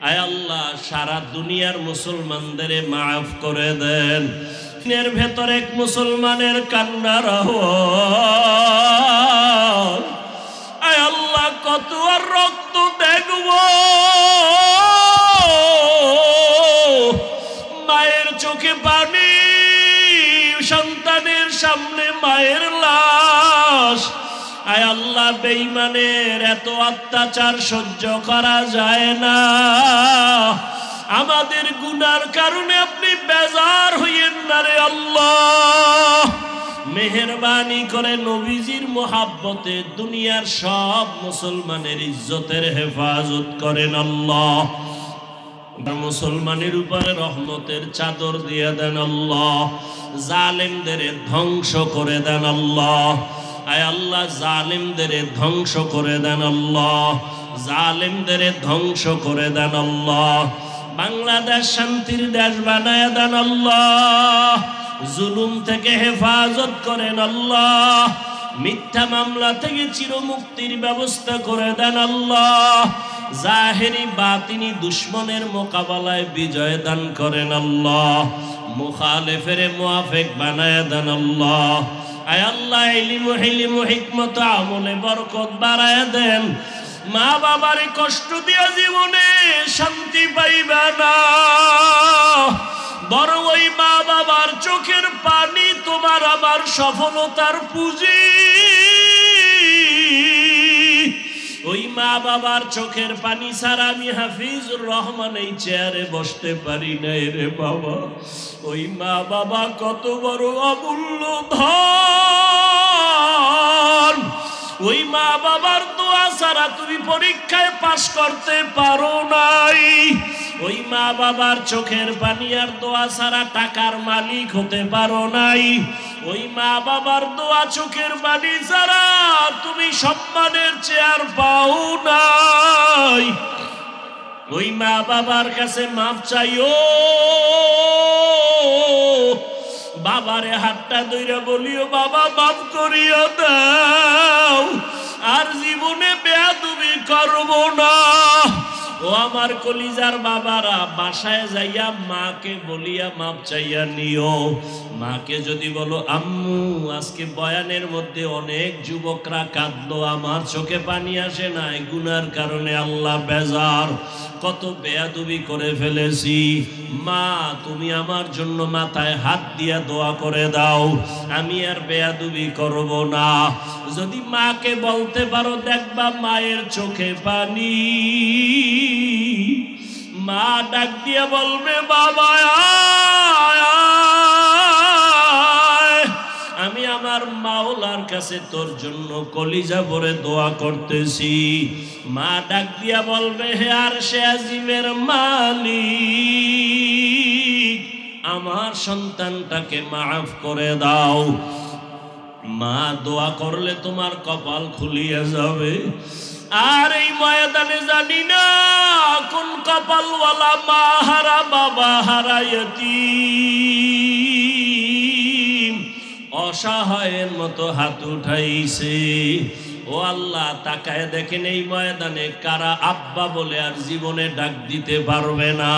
আয় আল্লাহ সারা দুনিয়ার মুসলমানদের মাফ করে দেন। এর ভেতর এক মুসলমানের কান্নার আওয়াজ, আয় আল্লাহ কত আর রক্ত দেখব, মায়ের চোখে পানি, সন্তানের সামনে মায়ের লাশ। আয় আল্লাহ বেঈমানের এত অত্যাচার সহ্য করা যায় না। আমাদের গুনার কারণে আপনি বেজার হইয়েন না রে আল্লাহ। মেহেরবানি করে নবীজির মোহাব্বতে দুনিয়ার সব মুসলমানের ইজ্জতের হেফাজত করেন আল্লাহ। মুসলমানের উপরে রহমতের চাদর দিয়ে দেন আল্লাহ। জালেমদের ধ্বংস করে দেন আল্লাহ। আয় আল্লাহ জালেমদের ধ্বংস করে দেন আল্লাহ, জালেমদের ধ্বংস করে দেন আল্লাহ। বাংলাদেশ শান্তির দেশ বানায় দেন আল্লাহ। জুলুম থেকে হেফাজত করেন আল্লাহ। মিথ্যা মামলা থেকে চিরমুক্তির ব্যবস্থা করে দেন আল্লাহ। জাহেরি বাতিনি দুশ্মনের মোকাবেলায় বিজয় দান করেন আল্লাহ। মুখালেফের মুআফিক বানায় দেন আল্লাহ। আয় আল্লাহ ইলম হিলম হিকমত আমলে বরকত বাড়ায় দেন। মা বাবার কষ্ট দিয়া জীবনে শান্তি পাইবা না, বরং ওই মা বাবার চোখের পানি তোমার আমার সফলতার পুঁজি। ওই মা বাবার চোখের পানি ছাড়া আমি হাফিজুর রহমান এই চেয়ারে বসতে পারি না রে বাবা। ওই মা বাবা কত বড় অমূল্য ধন। ওই মা বাবার দোয়া ছাড়া তুমি পরীক্ষায় পাশ করতে পারো নাই। ওই মা বাবার চোখের পানি আর দোয়া ছাড়া টাকার মালিক হতে পারো নাই। ওই মা বাবার দোয়া চোখের পানি ছাড়া তুমি সম্মানের চেয়ার পাও নাই। ওই মা বাবার কাছে মাপ চাইও। বাবারে হাতটা ধইরা বলিও, বাবা মাফ করিয়া দাও, আর জীবনে বেয়াদবি করব না। ও আমার কলিজার বাবারা, বাসায় যাইয়া মাকে বলিয়া মাপ চাইয়া নিও। মাকে যদি বলো, আম্মু আজকে বয়ানের মধ্যে অনেক যুবকরা কাঁদলো, আমার চোখে পানি আসে নাই, গুনার কারণে আল্লাহ বেজার, কত বেয়াদবি করে ফেলেছি। মা তুমি আমার জন্য মাথায় হাত দিয়া দোয়া করে দাও, আমি আর বেয়াদবি করব না। যদি মাকে বলতে পারো, দেখবা মায়ের চোখে পানি। মা ডাক দিয়া বলবে, বাবা আমি আমার মাওলার কাছে তোর জন্য কলিজা ভরে দোয়া করতেছি। মা ডাক দিয়া বলবে, হে আরশে আজিমের মালিক, আমার সন্তানটাকে মাফ করে দাও। মা দোয়া করলে তোমার কপাল খুলিয়া যাবে। আর এই ময়দানে জানি না কোন কপালওয়ালা মা হারা বাবা হারা ইয়তীম অসহায়ের মতো হাত উঠাইছে। ও আল্লাহ, তাকায় দেখেন এই ময়দানে কারা আব্বা বলে আর জীবনে ডাক দিতে পারবে না,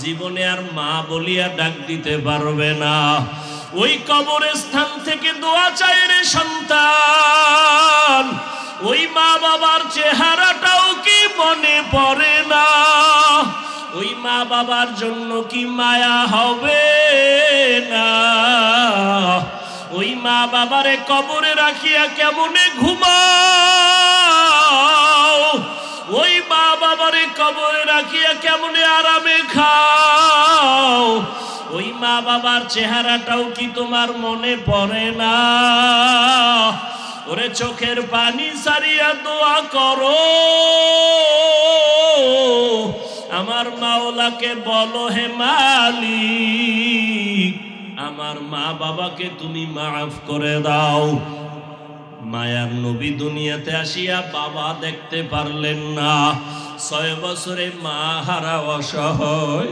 জীবনে আর মা বলিয়া ডাক দিতে পারবে না। ওই কবরস্থান থেকে দোয়া চাই রে সন্তান। ওই মা বাবার চেহারাটাও কি মনে পড়ে না? ওই মা বাবার জন্য কি মায়া হবে না? ওই মা বাবারে কবরে রাখিয়া কেমনে ঘুমাও? ওই মা বাবারে কবরে রাখিয়া কেমনে আরামে খাও? ওই মা বাবার চেহারাটাও কি তোমার মনে পড়ে না? ওরে চোখের পানি সারিয়া দোয়া করো, আমার মাওলাকে বলো, হে মালিক আমার মা বাবাকে তুমি মাফ করে দাও। মায়ার নবী দুনিয়াতে আসিয়া বাবা দেখতে পারলেন না, 6 বছরে মা হারা অসহায়।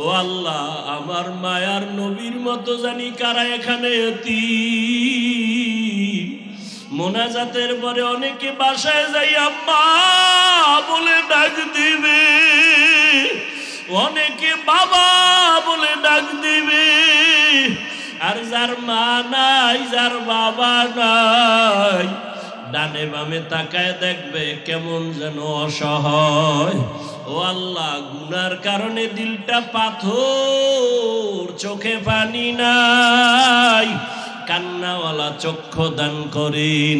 ও আল্লাহ, আমার মায়ার নবীর মতো জানি কারা এখানে এতিম। মোনাজাতের পরে অনেকে বাসায় যাইয়া মা বলে ডাক দিবে, অনেকে বাবা বলে ডাক দিবে, আর যার মা নাই, যার বাবা নাই, ডানে বামে তাকায় দেখবে কেমন যেন অসহায়। ও আল্লাহ, গুনার কারণে দিলটা পাথর, চোখে পানি নাই, কান্নাওয়ালা চক্ষু দান করেন।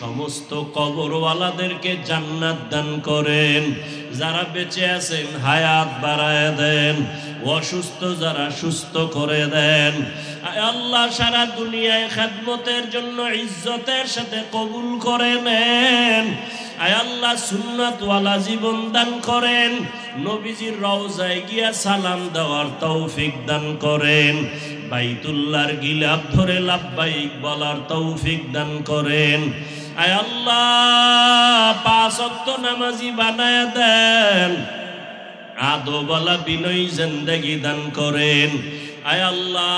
সমস্ত কবরওয়ালাদেরকে জান্নাত দান করেন। যারা বেঁচে আছেন হায়াত বাড়ায় দেন, অসুস্থ যারা সুস্থ করে দেন। আল্লাহ, সারা দুনিয়ায় খেদমতের জন্য ইজ্জতের সাথে কবুল করে নেন। আয় আল্লাহ, সুন্নাতওয়ালা জীবন দান করেন। নবীজির রওজায় গিয়া সালাম দেওয়ার তৌফিক দান করেন। বাইতুল্লাহর গিলাফ ধরে লাব্বাইক বলার তৌফিক দান করেন। আয় আল্লাহ, 5 ওয়াক্ত নামাজি বানায় দেন। আদবওয়ালা বিনয়ী জিন্দেগি দান করেন। আয় আল্লাহ,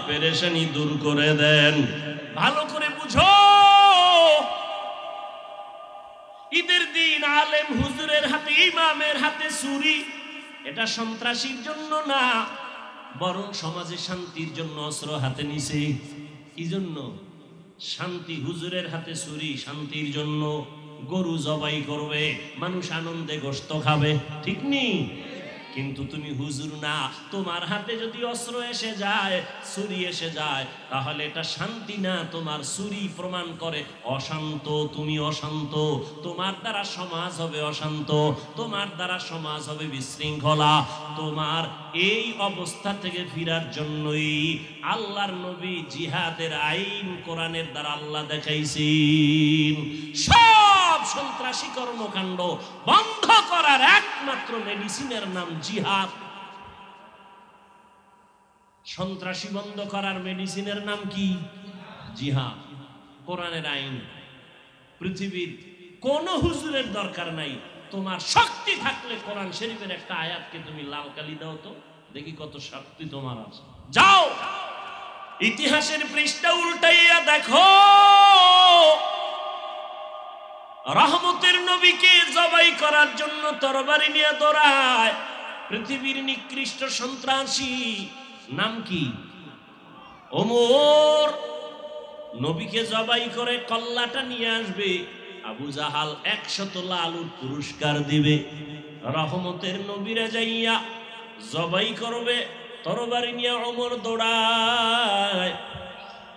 পেরেশানি দূর করে দেন। ভালো করে বুঝো, ঈদের দিন আলেম হুজুরের হাতে, ইমামের হাতে ছুরি, এটা সন্ত্রাসীর জন্য না, বরং সমাজে শান্তির জন্য অস্ত্র হাতে নিছে। কি জন্য? শান্তি। হুজুরের হাতে ছুরি শান্তির জন্য। গরু জবাই করবে, মানুষ আনন্দে গোশত খাবে, ঠিক নেই? কিন্তু তুমি হুজুর না, তোমার হাতে যদি অস্ত্র এসে যায়, ছুরি এসে যায়, তাহলে এটা শান্তি না। তোমার ছুরি প্রমাণ করে অশান্ত, তুমি অশান্ত। তোমার দ্বারা সমাজ হবে অশান্ত, তোমার দ্বারা সমাজ হবে বিশৃঙ্খলা। তোমার এই অবস্থা থেকে ফিরার জন্যই আল্লাহর নবী জিহাদের আইন কোরআনের দ্বারা আল্লাহ দেখাইছেন। সব সন্ত্রাসী কর্মকাণ্ড বন্ধ করার একমাত্র মেডিসিনের নাম জিহাদ। সন্ত্রাসী বন্ধ করার মেডিসিনের নাম কি? জিহাদ। কোরআনের আইন। পৃথিবীর কোন হুজুরের দরকার নাই। তোমার শক্তি থাকলে কোরআন শরীফের একটা আয়াতকে তুমি লাল কালি দাও তো, দেখি কত শক্তি তোমার আছে। যাও, ইতিহাসের পৃষ্ঠা উল্টাইয়া দেখো। রহমতের নবীকে জবাই করার জন্য তরবারি নিয়ে দৌড়ায় পৃথিবীর নিকৃষ্ট সন্ত্রাসী, নাম কি? ওমর। নবীকে জবাই করে কল্লাটা নিয়ে আসবে, আবু জাহাল 100 লালুর পুরস্কার দিবে। রহমতের নবীরা যাইয়া জবাই করবে, তরবারি নিয়ে ওমর দৌড়ায়।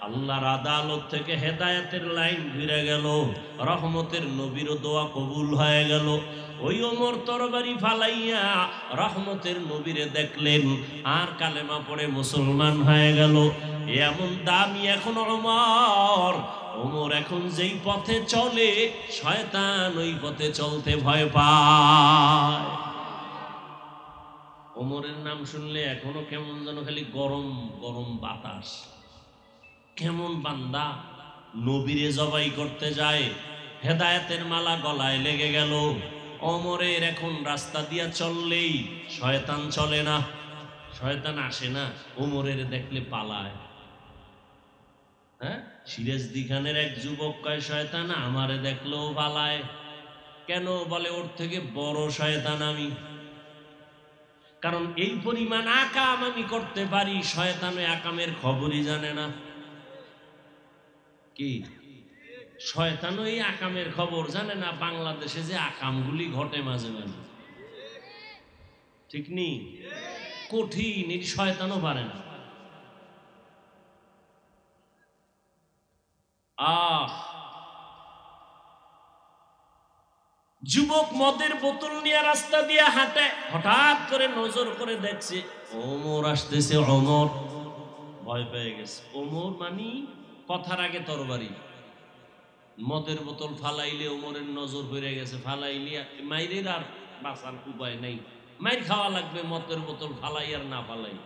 আল্লাহর আদালত থেকে হেদায়েতের লাইন ঘুরে গেল, রহমতের নবীর দোয়া কবুল হয়ে গেল। ওই ওমর তরবারি ফালাইয়া রহমতের নবীরে দেখলেন, আর কালেমা পড়ে মুসলমান হয়ে গেল। এমন দামি এখন ওমর। ওমর এখন যেই পথে চলে, শয়তান ওই পথে চলতে ভয় পায়। ওমরের নাম শুনলে এখনো কেমন যেন খালি গরম গরম বাতাস। কেমন বান্দা, নবীরে জবাই করতে যায়, হেদায়েতের মালা গলায় লেগে গেল। ওমরের এখন রাস্তা দিয়া চললেই শয়তান চলে না, শয়তান আসে না, ওমরের দেখলে পালায়। হ্যাঁ, সিরাজদি খানের এক যুবক কয়, শয়তান আমারে দেখলেও পালায় কেন? বলে, ওর থেকে বড় শয়তান আমি। কারণ এই পরিমাণ আকাম আমি করতে পারি, শয়তান ওই আকামের খবরই জানে না। কি? শয়তান ওই আকামের খবর জানে না। বাংলাদেশে যে আকামগুলি ঘটে মাঝে মাঝে, ঠিক নেই? কঠিন, এই শয়তানও পারে না। যুবক মদের বোতল নিয়ে রাস্তা দিয়ে হাঁটে, হঠাৎ করে নজর করে দেখছে ওমর আসতেছে। ওমর ভয় পেয়ে গেছে। ওমর মানি কথার আগে তরবারি। মদের বোতল ফালাইলে ওমরের নজর পড়ে গেছে, ফালাইলে মাইরের আর বাঁচার উপায় নেই, মাইর খাওয়া লাগবে। মদের বোতল ফালাই আর না ফালাই,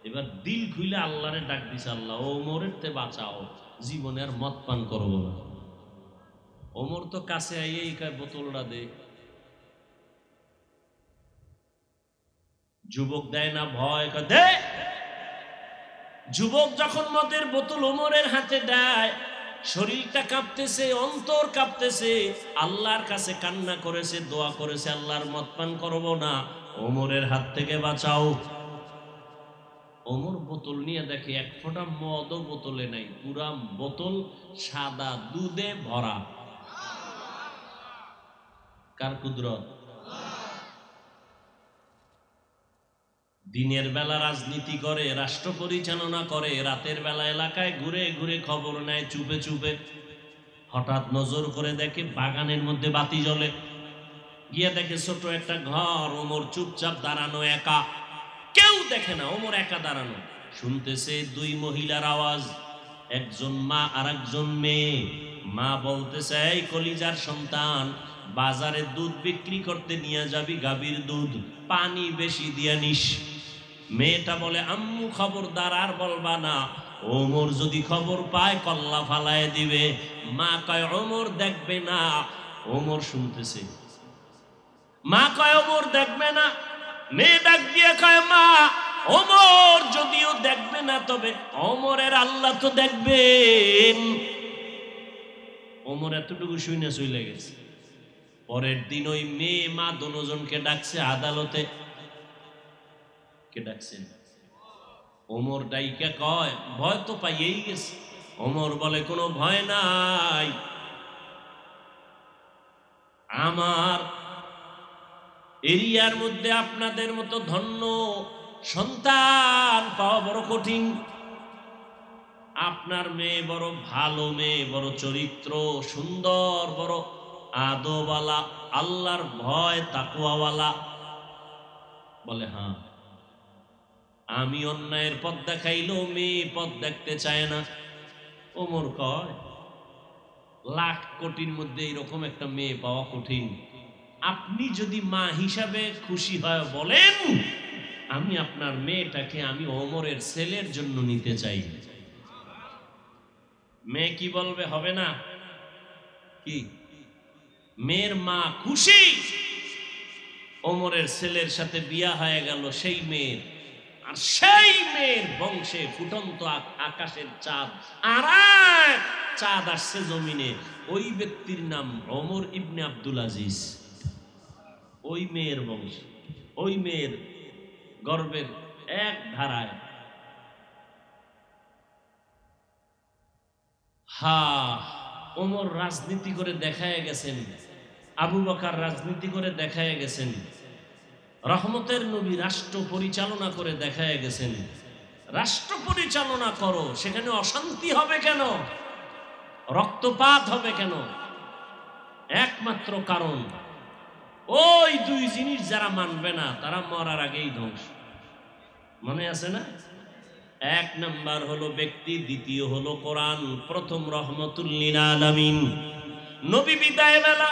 এবার দিল খুলে আল্লাহরে ডাক দিছে, আল্লাহ ওমরের তে বাঁচাও, জীবনে আর মদ পান করবো না। ওমর তো কাছে আইয়েই কয়, বোতলটা দে। যুবক দেয় না, ভয় কয় দে। যুবক যখন মদের বোতল ওমরের হাতে দেয়, শরীরটা কাঁপতেছে, অন্তর কাঁপতেছে, আল্লাহর কাছে কান্না করেছে, দোয়া করেছে, আল্লাহর মদ পান করবো না। ওমরের হাত থেকে বাঁচাও। ওমর বোতল নিয়ে দেখে এক ফোঁটা মদও বোতলে নাই, পুরা বোতল সাদা দুধে ভরা। কার কুদরত? দিনের বেলা রাজনীতি করে, রাষ্ট্র পরিচালনা করে, রাতের বেলা এলাকায় ঘুরে ঘুরে খবর নেয় চুপে চুপে। হঠাৎ নজর করে দেখে বাগানের মধ্যে বাতি জ্বলে, গিয়ে দেখে ছোট একটা ঘর, ওমর চুপচাপ দাঁড়ানো একা, কেউ দেখে না, ওমর একা দাঁড়ানো। শুনতেছে দুই মহিলার আওয়াজ, একজন মা আর একজন মেয়ে। মা বলতেছে, এই কলিজার সন্তান, বাজারে দুধ বিক্রি করতে নিয়ে যাবি, গাভীর দুধ, পানি বেশি দিয়া নিস। মেয়েটা বলে, আম্মু খবরদার, আর বলবা না, ওমর যদি খবর পায় কল্লা ফালায় দিবে। মা কয়, ওমর দেখবে না। ওমর শুনতেছে, মা কয় ওমর দেখবে না। মেয়ে ডাক দিয়ে কয়, মা ওমর যদিও দেখবে না, তবে ওমরের আল্লাহ তো দেখবেন। ওমর এতটুকু শুনে চলে গেছে। পরের দিন ওই মেয়ে মা দুজনকে ডাকছে আদালতে। কে ডাকছেন? ওমর ডাইকা কয়, ভয় তো পাইয়েই গেছে। ওমর বলে, কোনো ভয় নাই, আমার এরিয়ার মধ্যে আপনাদের মতো ধন্য সন্তান পাওয়া বড় কঠিন। আপনার মেয়ে বড় ভালো মেয়ে, বড় চরিত্র সুন্দর, বড় আদওয়ালা, আল্লাহর ভয় তাকওয়াওয়ালা। বলে, হ্যাঁ। আমি অন্যায়ের পথ দেখাইলেও মেয়ে পথ দেখতে চায় না। ওমর কয়, লাখ কোটির মধ্যে এরকম একটা মেয়ে পাওয়া কঠিন। আপনি যদি মা হিসাবে খুশি হয় বলেন, আমি আপনার মেয়েটাকে আমি ওমরের ছেলের জন্য নিতে চাই। মেয়ে কি বলবে? হবে না কি? মেয়ের মা খুশি, ওমরের ছেলের সাথে বিয়া হয়ে গেল সেই মেয়ের। আর সেই মেয়ের বংশে ফুটন্ত আকাশের চাঁদ, আর এক চাঁদ আসছে জমিনে। ওই ব্যক্তির নাম ওমর ইবনে আব্দুল আজিজ। ওই মেয়ের বংশ, ওই মেয়ের গর্বের এক ধারায়। ওমর রাজনীতি করে দেখায় গেছেন, আবু বকর রাজনীতি করে দেখায় গেছেন, রহমতের নবী রাষ্ট্র পরিচালনা করে দেখায় গেছেন। রাষ্ট্র পরিচালনা করো, সেখানে অশান্তি হবে কেন? রক্তপাত হবে কেন? একমাত্র কারণ, ওই দুই জিনিস যারা মানবে না তারা মরার আগেই ধ্বংস। মনে আছে না? এক নাম্বার হলো ব্যক্তি, দ্বিতীয় হলো কোরআন, প্রথম রহমতুল লিল আলামিন। নবী বিদায় বেলা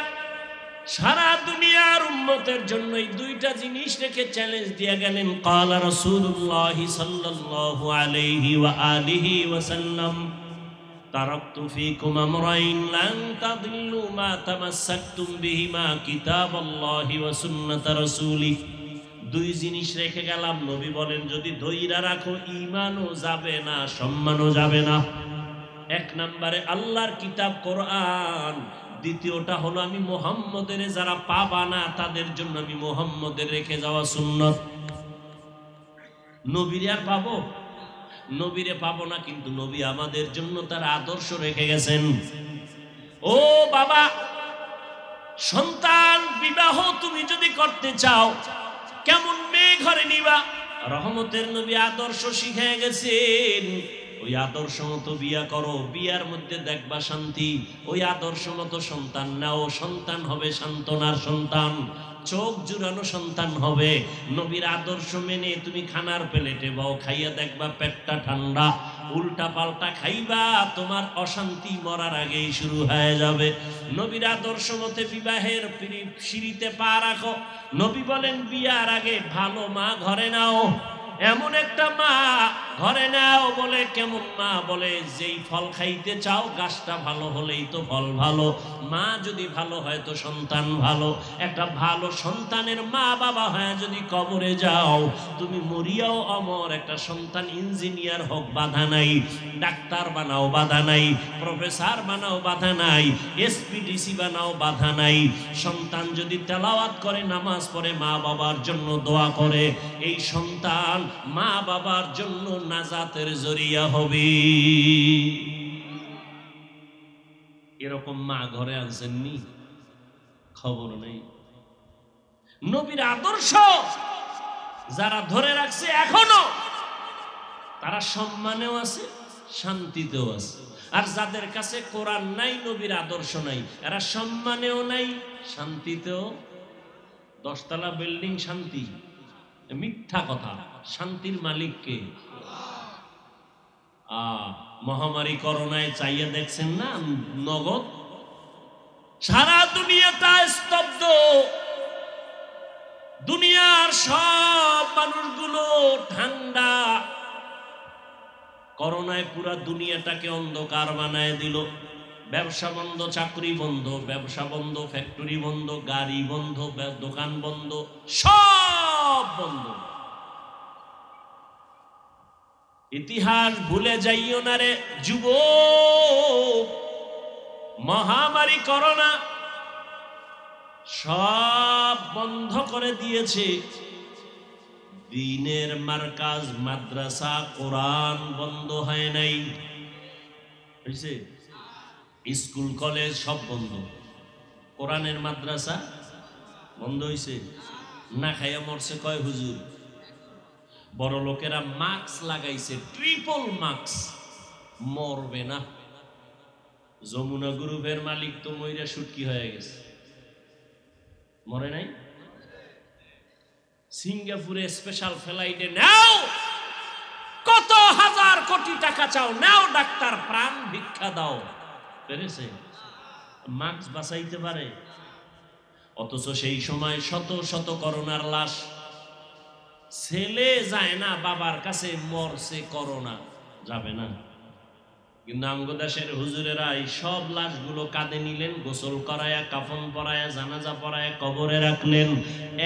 সারা দুনিয়ার উম্মতের জন্য এই দুইটা জিনিস রেখে চ্যালেঞ্জ দিয়ে গেলেন। ক্বালা রাসূলুল্লাহ সাল্লাল্লাহু আলাইহি ওয়া আলিহি ওয়াসাল্লাম, তারাকতু ফীকুম আমরাইন লান তাদিল্লু মা তামাসসাকতুম বিহিমা, কিতাবাল্লাহি ওয়া সুন্নাত রাসূলি। দুই জিনিস রেখে গেলাম, নবী বলেন যদি ধইরা রাখো ঈমানও যাবে না, সম্মানও যাবে না। এক নম্বরে আল্লাহর কিতাব কোরআন, দ্বিতীয়টা হলো আমি মুহাম্মদের, যারা পাবা না তাদের জন্য আমি মুহাম্মদের রেখে যাওয়া সুন্নাত। নবীরে আর পাবো? নবীরে পাবো না, কিন্তু নবী আমাদের জন্য তার আদর্শ রেখে গেছেন। ও বাবা, সন্তান বিবাহ তুমি যদি করতে চাও, কেমন মেয়ে ঘরে নিবা? রহমতের নবী আদর্শ শিখিয়ে গেছেন। ওই আদর্শ মতো বিয়া করো, বিয়ার মধ্যে দেখবা শান্তি। ওই আদর্শ মতো সন্তান নাও, সন্তান হবে সান্ত্বনার সন্তান, চোখ জুড়ানো সন্তান হবে। নবীর আদর্শ মেনে তুমি খানার প্লেটে বাও, খাইয়া দেখবা পেটটা ঠান্ডা। উল্টা পাল্টা খাইবা, তোমার অশান্তি মরার আগেই শুরু হয়ে যাবে। নবীর আদর্শ মতে বিবাহের সিঁড়িতে পা রাখো। নবী বলেন বিয়ার আগে ভালো মা ঘরে নাও, এমন একটা মা ঘরে নাও বলে কেমন মা? বলে যেই ফল খাইতে চাও গাছটা ভালো হলেই তো ফল ভালো, মা যদি ভালো হয় তো সন্তান ভালো। একটা ভালো সন্তানের মা বাবা হয় যদি কবরে যাও তুমি মরিয়াও অমর। একটা সন্তান ইঞ্জিনিয়ার হোক বাধা নাই, ডাক্তার বানাও বাধা নাই, প্রফেসর বানাও বাধা নাই, এসপিডিসি বানাও বাধা নাই। সন্তান যদি তেলাওয়াত করে, নামাজ পড়ে, মা বাবার জন্য দোয়া করে, এই সন্তান মা বাবার জন্য নাজাতের জরিয়া হবে। এরকম মা ঘরে আনছেননি? খবর নেই। নবীর আদর্শ যারা ধরে রাখছে এখনো, তারা সম্মানেও আছে, শান্তিতেও আছে। আর যাদের কাছে কোরআন নাই, নবীর আদর্শ নাই, এরা সম্মানেও নাই, শান্তিতেও। 10 তলা বিল্ডিং শান্তি? মিথ্যা কথা। শান্তির মালিক কে? মহামারী করোনায় চাইয়া দেখছেন না নগদ? সারা দুনিয়াটা স্তব্ধ। দুনিয়ার সব মানুষগুলো ঠান্ডা। করোনায় পুরা দুনিয়াটাকে অন্ধকার বানায় দিল। ব্যবসা বন্ধ, চাকরি বন্ধ, ব্যবসা বন্ধ, ফ্যাক্টরি বন্ধ, গাড়ি বন্ধ, দোকান বন্ধ, সব বন্ধ। ইতিহাস ভুলে যাইও না রে যুবক। মহামারী করোনা সব বন্ধ করে দিয়েছে। দ্বীনের মার্কাজ মাদ্রাসা কোরআন বন্ধ হয় নাই, হয়েছে? স্কুল কলেজ সব বন্ধ, কোরআনের মাদ্রাসা বন্ধ হয়েছে। না খাইয়া মরছে কয় হুজুর? বড় লোকেরা মাস্ক লাগাইছে, ট্রিপল মাস্ক, মরবে না। যমুনা গ্রুপের মালিক তো মইরা সুটকি হয়ে গেছে, মরে নাই। সিঙ্গাপুরে স্পেশাল ফ্লাইটে নাও, কত হাজার কোটি টাকা চাও, নাও ডাক্তার, প্রাণ ভিক্ষা দাও, পেরেছে? মাস্ক বাঁচাইতে পারে? অথচ সেই সময় শত শত করোনার লাশ। ছেলে যায় না বাবার কাছে, মরছে করোনা, যাবে না। কিন্তু আমগো দেশের হুজুরেরা এই সব লাশগুলো কাঁধে নিলেন, গোসল করায়া, কাফন পরায়া, জানাজা পরায়া কবরে রাখলেন।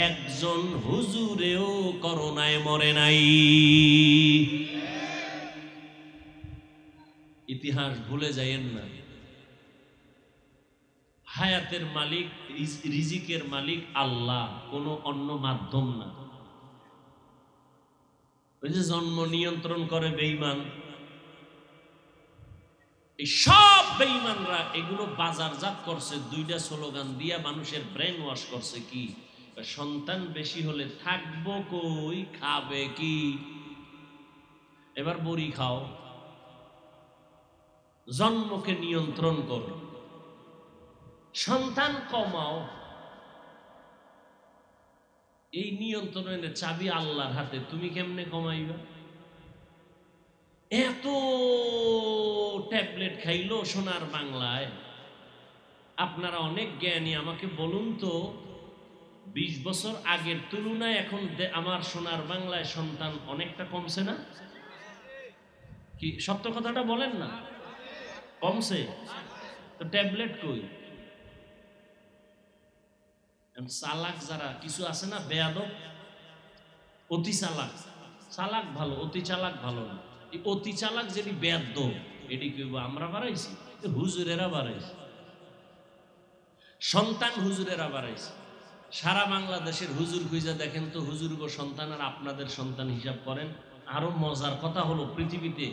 একজন হুজুরেও করোনায় মরে নাই। ইতিহাস ভুলে যাইয়েন না। হায়াতের মালিক, রিজিকের মালিক আল্লাহ, কোনো অন্য মাধ্যম না। ওই যে জন্ম নিয়ন্ত্রণ করে বেঈমান, এই সব বেঈমানরা এগুলো বাজারজাত করছে দুইটা স্লোগান দিয়া, মানুষের ব্রেন ওয়াশ করছে। কি? সন্তান বেশি হলে থাকবো কই, খাবে কি? এবার বড়ি খাও, জন্মকে নিয়ন্ত্রণ করো, সন্তান কমাও। এই নিয়ন্ত্রণের চাবি আল্লাহর হাতে, তুমি কেমনে কমাইবা? এত ট্যাবলেট খাইলো সোনার বাংলায়। আপনারা অনেক জ্ঞানী, আমাকে বলুন তো 20 বছর আগের তুলনায় এখন আমার সোনার বাংলায় সন্তান অনেকটা কমছে না? কি সত্য কথাটা বলেন না? কমছে তো ট্যাবলেট কই? চালাক যারা কিছু আছে না, বেয়াদব, অতি চালাক। চালাক ভালো, অতি চালাক ভালো না। এই অতি চালাক যদি বেয়াদব, এটি কি আমরা বাড়াইছি? হুজুরেরা বাড়াইছে, সন্তান হুজুরেরা বাড়াইছে। সারা বাংলাদেশের হুজুর খুঁজে দেখেন তো, হুজুর গো সন্তান আর আপনাদের সন্তান হিসাব করেন। আরো মজার কথা হলো, পৃথিবীতে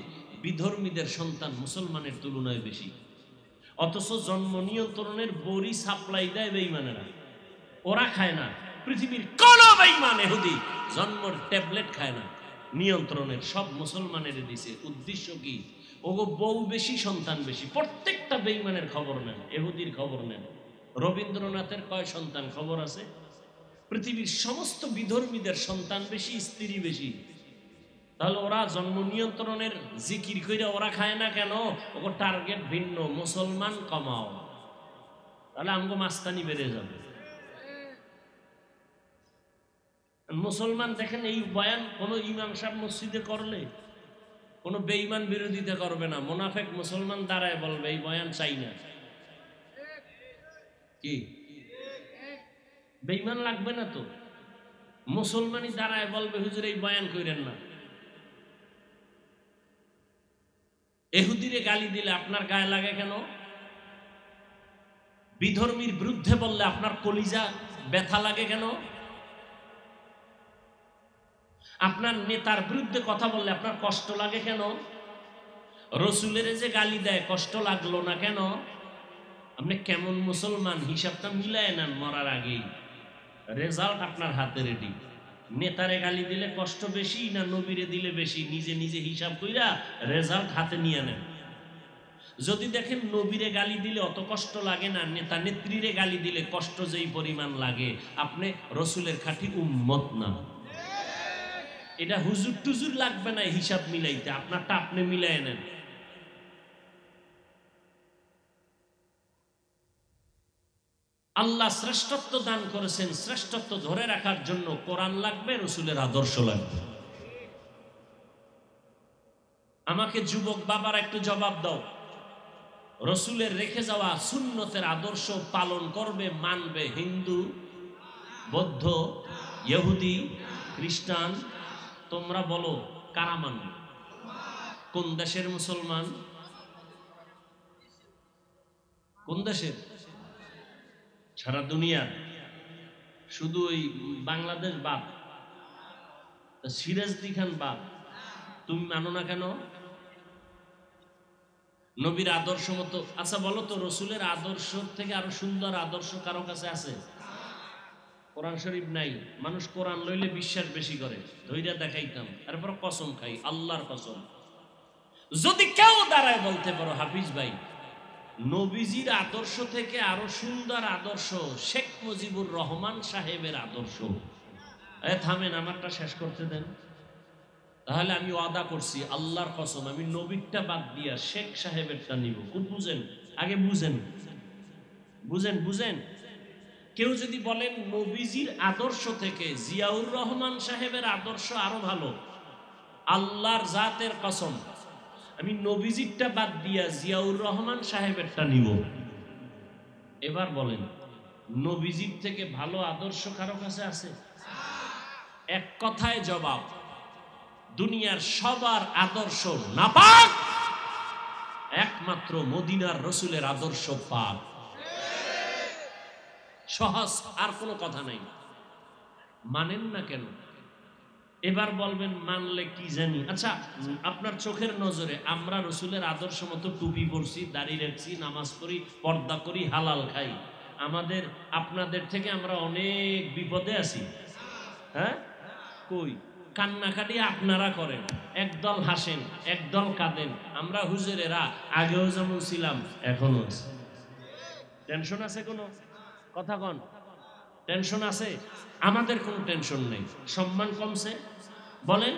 বিধর্মীদের সন্তান মুসলমানের তুলনায় বেশি, অথচ জন্ম নিয়ন্ত্রণের বড়ি সাপ্লাই দেয় বেঈমানেরা। ওরা খায় না। পৃথিবীর কোন বেঈমান ইহুদি জন্মর ট্যাবলেট খায় না, নিয়ন্ত্রণের সব মুসলমানের দিছে। উদ্দেশ্য কি? ওগো বউ বেশি, সন্তান বেশি। প্রত্যেকটা বেঈমানের খবর নেন, ইহুদির খবর নেন। রবীন্দ্রনাথের কয় সন্তান খবর আছে? পৃথিবীর সমস্ত বিধর্মীদের সন্তান বেশি, স্ত্রী বেশি। তাহলে ওরা জন্ম নিয়ন্ত্রণের জিকির কইরা ওরা খায় না কেন? ওর টার্গেট ভিন্ন, মুসলমান কমাও। তাহলে আমগো মাস্তানি বেড়ে যাবে। মুসলমান দেখেন এই বয়ান কোন ইমাম সাহেব মসজিদে করলে কোনো বেঈমান বিরোধিতা করবে না, মুনাফিক মুসলমান দাঁড়ায় বলবে এই বয়ান চাই না। কি বেঈমান লাগবে না তো, মুসলমানই দাঁড়ায় বলবে হুজুর এই বয়ান কইরেন না। ইহুদিরে গালি দিলে আপনার গায়ে লাগে কেন? বিধর্মীর বিরুদ্ধে বললে আপনার কলিজা ব্যথা লাগে কেন? আপনার নেতার বিরুদ্ধে কথা বললে আপনার কষ্ট লাগে কেন? রসুলের যে গালি দেয় কষ্ট লাগলো না কেন? আপনি কেমন মুসলমান হিসাবটা মিলায় নেন মরার আগেই, রেজাল্ট আপনার হাতে রেডি। নেতারে গালি দিলে কষ্ট বেশি না নবীরে দিলে বেশি, নিজে নিজে হিসাব কইরা রেজাল্ট হাতে নিয়ে নেন। যদি দেখেন নবীরে গালি দিলে অত কষ্ট লাগে না, নেতা নেত্রীরে গালি দিলে কষ্ট যেই পরিমাণ লাগে, আপনি রসুলের খাঁটি উম্মত না। এটা হুজুর টুজুর লাগবে না হিসাব মিলাইতে, আপনারটা আপনি মিলাই নেন। আল্লাহ শ্রেষ্ঠত্ব দান করেছেন, শ্রেষ্ঠত্ব ধরে রাখার জন্য কোরআন লাগবে, রসুলের আদর্শ লাগবে। আমাকে যুবক বাবার একটু জবাব দাও, রসুলের রেখে যাওয়া সুন্নতের আদর্শ পালন করবে মানবে হিন্দু, বৌদ্ধ, ইহুদি, খ্রিস্টান? তোমরা বলো কারা মানবে? কোন দেশের মুসলমান? কোন দেশের? সারা দুনিয়ার? শুধু ওই বাংলাদেশ বাদ, সিরাজদি খান বাদ, তুমি মানো না কেন? নবীর আদর্শ মতো। আচ্ছা বলো তো, রসুলের আদর্শ থেকে আরো সুন্দর আদর্শ কারো কাছে আছে? কোরআন শরীফ নাই, মানুষ কোরআন লইলে বিশ্বাস বেশি করে, ধৈর্য দেখাইতাম, এরপর কসম খাই, আল্লাহর কসম। যদি কেউ দাঁড়ায় বলতে পারো হাফিজ ভাই নবীজির আদর্শ থেকে আরো সুন্দর আদর্শ শেখ মুজিবুর রহমান সাহেবের আদর্শ, থামেন আমারটা শেষ করতে দেন, তাহলে আমি ওয়াদা করছি আল্লাহর কসম আমি নবীরটা বাদ দিয়া শেখ সাহেবেরটা নিব। কোন বুঝেন? আগে বুঝেন, বুঝেন, বুঝেন। কেউ যদি বলেন নবীজির আদর্শ থেকে জিয়াউর রহমান সাহেবের আদর্শ আরো ভালো, আল্লাহর জাতের কসম আমি নবীজিরটা বাদ দিয়া জিয়াউর রহমান সাহেবেরটা নিব। এবার বলেন নবীজির থেকে ভালো আদর্শ কারো কাছে আছে? এক কথায় জবাব, দুনিয়ার সবার আদর্শ নাপাক, একমাত্র মদিনার রসুলের আদর্শ পাক। সহজ, আর কোনো কথা নাই। মানেন না কেন? এবার বলবেন মানলে কি জানি। আচ্ছা আপনার চোখের নজরে আমরা রসুলের আদর্শ মতো টুপি পরছি, দাড়ি রাখছি, নামাজ পড়ি, পর্দা করি, হালাল খাই, আমাদের আপনাদের থেকে আমরা অনেক বিপদে আছি। হ্যাঁ কই? কান্নাকাটি আপনারা করেন, একদল হাসেন, একদল কাঁদেন। আমরা হুজুরেরা আগেও যেমন ছিলাম এখনো আছি। টেনশন আছে কোনো? কথা কন, টেনশন আছে? আমাদের কোনো টেনশন নেই। সম্মান কমছে বলেন?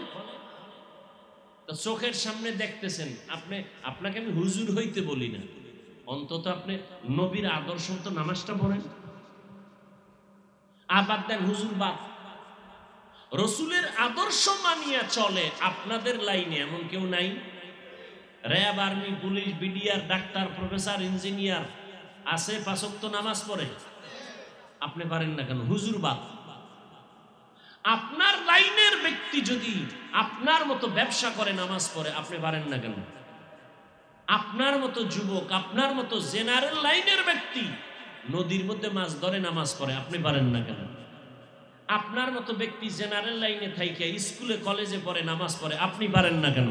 চোখের সামনে দেখতেছেন আপনি, আপনাকে আমি হুজুর হইতে বলি না, অন্তত আপনি নবীর আদর্শ তো নামাজটা পড়েন। আবার দেন হুজুর বাদ, রসুলের আদর্শ মানিয়া চলে আপনাদের লাইনে এমন কেউ নাই? RAB, army, police, BDR, doctor, professor, engineer আছে, পাঁচ ওয়াক্ত নামাজ পড়ে, আপনি পারেন না কেন? হুজুর বাদ। আপনার লাইনের ব্যক্তি যদি আপনার মতো ব্যবসা করে নামাজ পড়ে, আপনি পারেন না কেন? আপনার মতো যুবক, আপনার মতো জেনারেল লাইনের ব্যক্তি নদীর মধ্যে মাছ ধরে নামাজ পড়ে, আপনি পারেন না কেন? আপনার মতো ব্যক্তি জেনারেল লাইনে থাইকে স্কুলে কলেজে পড়ে নামাজ পড়ে, আপনি পারেন না কেন?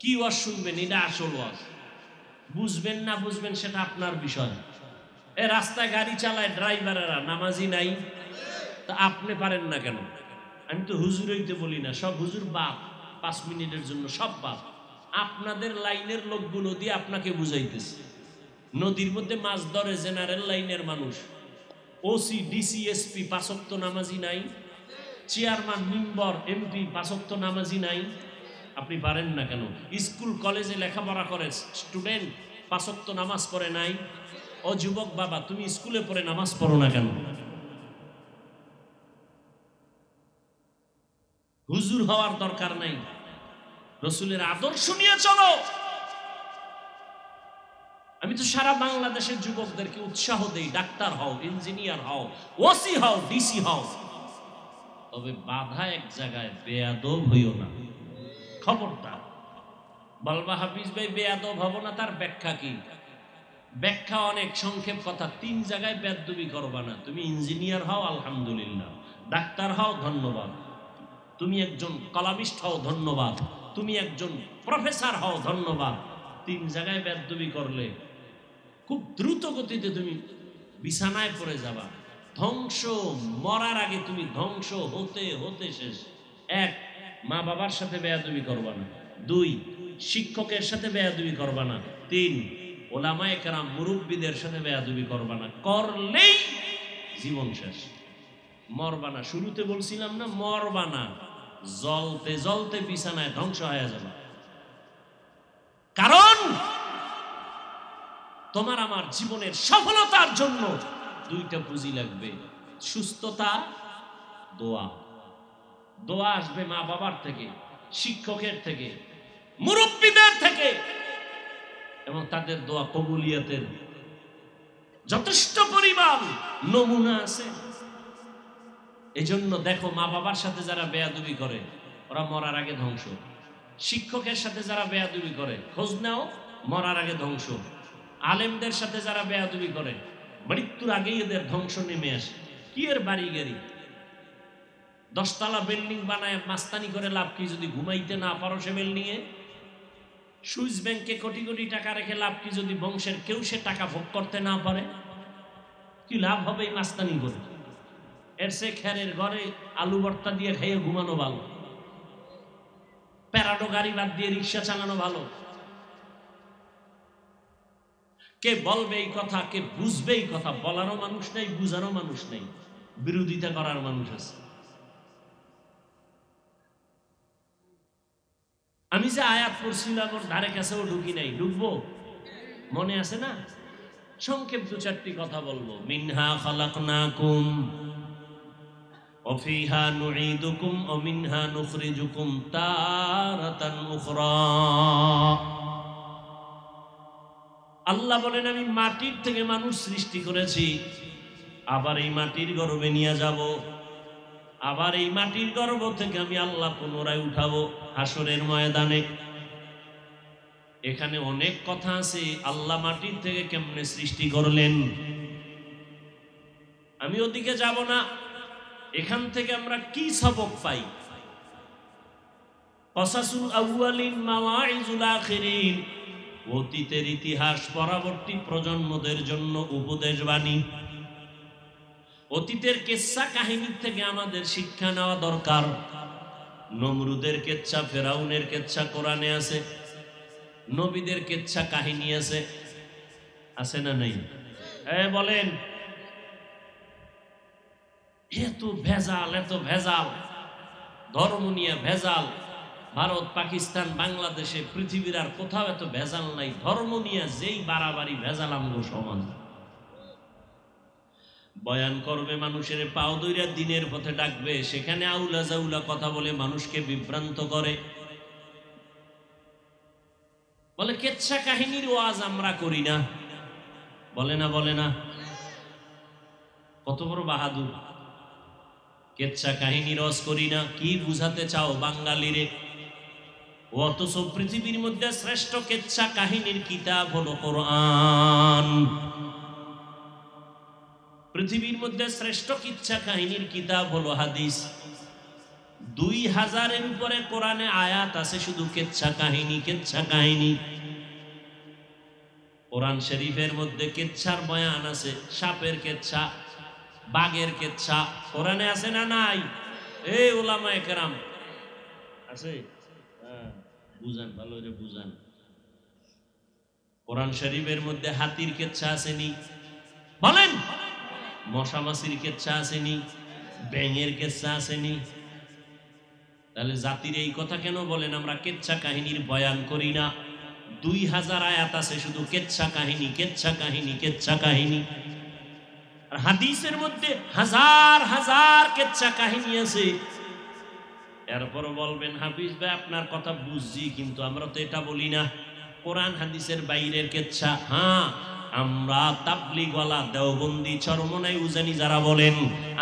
কি ওয়াজ শুনবেন? এটা আসল ওয়াজ। বুঝবেন না বুঝবেন সেটা আপনার বিষয়। এ রাস্তায় গাড়ি চালায় ড্রাইভারেরা নামাজি নাই, তা আপনি পারেন না কেন? আমি তো হুজুর হইতে বলি না, সব হুজুর বাপ, 5 মিনিটের জন্য সব বাপ। আপনাদের লাইনের লোকগুলো দিয়ে আপনাকে বুঝাইতেছে। নদীর মধ্যে মাছ ধরে জেনারেল লাইনের মানুষ, ওসি, ডিসি, এসপি 5 ওয়াক্ত নামাজি নাই, চেয়ারম্যান, মেম্বার, এমপি 5 ওয়াক্ত নামাজি নাই, আপনি পারেন না কেন? স্কুল কলেজে লেখাপড়া করে স্টুডেন্ট 5 ওয়াক্ত নামাজ পড়ে নাই। ও যুবক বাবা, তুমি স্কুলে পড়ে নামাজ পড়ো না কেন? হুজুর হওয়ার দরকার নাই, রসুলের আদর্শ নিয়ে চলো। আমি তো সারা বাংলাদেশের যুবকদেরকে উৎসাহ দেই, ডাক্তার হও, ইঞ্জিনিয়ার হও, ওসি হও, ডিসি হও, তবে বাধা এক জায়গায়, বেয়াদব হইও না, খবরদার। বলবা হাফিজ ভাই বেয়াদব হব না, তার ব্যাখ্যা কি? ব্যাখ্যা অনেক সংক্ষেপ কথা, 3 জায়গায় বেয়াদবি করবা না। তুমি ইঞ্জিনিয়ার হও, আলহামদুলিল্লাহ, ডাক্তার হও, ধন্যবাদ, তুমি একজন কলামিস্ট হও, ধন্যবাদ, তুমি একজন প্রফেসর হও, ধন্যবাদ। 3 জায়গায় বেয়াদবি করলে খুব দ্রুত গতিতে তুমি বিছানায় পড়ে যাবা, ধ্বংস, মরার আগে তুমি ধ্বংস হতে হতে শেষ। 1, মা বাবার সাথে বেয়াদবি করবা না। 2, শিক্ষকের সাথে বেয়াদবি করবা না। 3, ওলামায়ে কেরাম মুরব্বীদের সাথে বেয়াদবি করবা না। করলেই জীবন শেষ, মরবা না। শুরুতে বলছিলাম না, মরবা না, জ্বলতে জ্বলতে বিছানায় ধ্বংস হয়ে যাবে। কারণ তোমার আমার জীবনের সফলতার জন্য 2টা পুঁজি লাগবে, সুস্থতা, দোয়া। দোয়া আসবে মা বাবার থেকে, শিক্ষকের থেকে, মুরব্বীদের থেকে, এবং তাদের দোয়া কবুলিয়তের যথেষ্ট পরিমাণ নমুনা আছে। এজন্য দেখো, মা বাবার সাথে যারা বেয়াদবি করে ওরা মরার আগে ধ্বংস। শিক্ষকের সাথে যারা বেয়াদবি করে, খোঁজ নাও, মরার আগে ধ্বংস। আলেমদের সাথে যারা বেয়াদবি করে, মৃত্যুর আগেই এদের ধ্বংস নেমে আসে। কি এর বাড়ি গাড়ি, 10 তলা বিল্ডিং বানায় মাস্তানি করে লাভ কি? যদি ঘুমাইতে না পারো সে বিল্ডিংয়ে। সুইস ব্যাংকে কোটি কোটি টাকা রেখে লাভ কি? যদি বংশের কেউ সে টাকা ভোগ করতে না পারে, কি লাভ হবে এই মাস্তানি করে? এর সে খেরের ঘরে আলু ভর্তা দিয়ে খাইয়ে ঘুমানো ভালো, প্যারাডো গাড়ি বাদ দিয়ে রিক্সা চালানো ভালো। কে বলবে এই কথা, কে বুঝবে এই কথা? বলারও মানুষ নেই, বুঝারও মানুষ নেই, বিরোধিতা করার মানুষ আছে। আমি যে আয়াত পড়ছিলাম ওর ধারে কাছেও ঢুকি নাই, ঢুকবো? মনে আছে না? সংক্ষেপ 2-4টি কথা বলবো। মিনহা খালাকনাকুম ওয়া ফিহা নুঈদুকুম ওয়া মিনহা নুখরিজুকুম তারাতান উখরা। আল্লাহ বলেন, আমি মাটির থেকে মানুষ সৃষ্টি করেছি, আবার এই মাটির গর্ভে নিয়ে যাব, আবার এই মাটির গর্ভ থেকে আমি আল্লাহ পুনরায় উঠাবো হাসরের ময়দানে। এখানে অনেক কথা আছে, আল্লাহ মাটির থেকে কেমনে সৃষ্টি করলেন, আমি ওদিকে যাব না। এখান থেকে আমরা কি সবক পাই? কসাসুল আউয়ালিন মাওয়াইজুল আখিরিন, অতীতের ইতিহাস পরবর্তী প্রজন্মদের জন্য উপদেশ বাণী। অতীতের কিসসা কাহিনী থেকে আমাদের শিক্ষা নেওয়া দরকার। নমরুদের কিচ্ছা, ফেরাউনের কিচ্ছা কোরআনে আছে, নবীদের কিচ্ছা কাহিনী আছে, আছে না নাই? বলেন, এত ভেজাল, এত ভেজাল, ধর্ম নিয়ে ভেজাল। ভারত, পাকিস্তান, বাংলাদেশে, পৃথিবীর আর কোথাও এত ভেজাল নাই। ধর্ম নিয়ে যেই বাড়াবাড়ি, ভেজাল আমগো সমান। বয়ান করবে, মানুষের পাও দইরা দিনের পথে ডাকবে, সেখানে আউলা জাউলা কথা বলে মানুষকে বিভ্রান্ত করে। বলে কিচ্ছা কাহিনীর ওয়াজ আমরা করি না, বলে না, বলে না। কত বড় বাহাদুর! কিচ্ছা কাহিনীর ওয়াজ করি না, কি বুঝাতে চাও বাঙালিরে? অথচ পৃথিবীর মধ্যে শ্রেষ্ঠ কিচ্ছা কাহিনীর কিতাব হলো কোরআন। পৃথিবীর মধ্যে শ্রেষ্ঠ কিচ্ছা কাহিনীর কিতাব হলো হাদিস। 2000-এর উপরে কোরআনে আয়াত আছে শুধু কিচ্ছা কাহিনী, কিচ্ছা কাহিনী। কোরআন শরীফের মধ্যে কিচ্ছার বয়ান আছে, সাপের কিচ্ছা, বাঘের কিচ্ছা কোরআনে আছে না নাই? ওলামায়ে কেরাম আছে, বুঝান, ভালো করে বুঝান। কোরআন শরীফের মধ্যে হাতির কিচ্ছা আসেনি? বলেন। মশা মাছির কিচ্ছা আসেনি? ব্যাঙের কিচ্ছা আসেনি? তাহলে জাতির এই কথা কেন বলেন আমরা কিচ্ছা কাহিনীর বয়ান করি না? 2000 আয়াত আছে শুধু কিচ্ছা কাহিনী, কিচ্ছা কাহিনী, কিচ্ছা কাহিনী। আর হাদিসের মধ্যে হাজার হাজার কিচ্ছা কাহিনী আছে। এরপর বলবেন হাফিজ ভাই আপনার কথা বুঝছি, কিন্তু আমরা তো এটা বলি না, কোরআন হাদিসের বাইরের কেচ্ছা। হ্যাঁ, আমরা তাবলিগওয়ালা, দেওবন্দি, চরমনাই, উজানি যারা বলেন,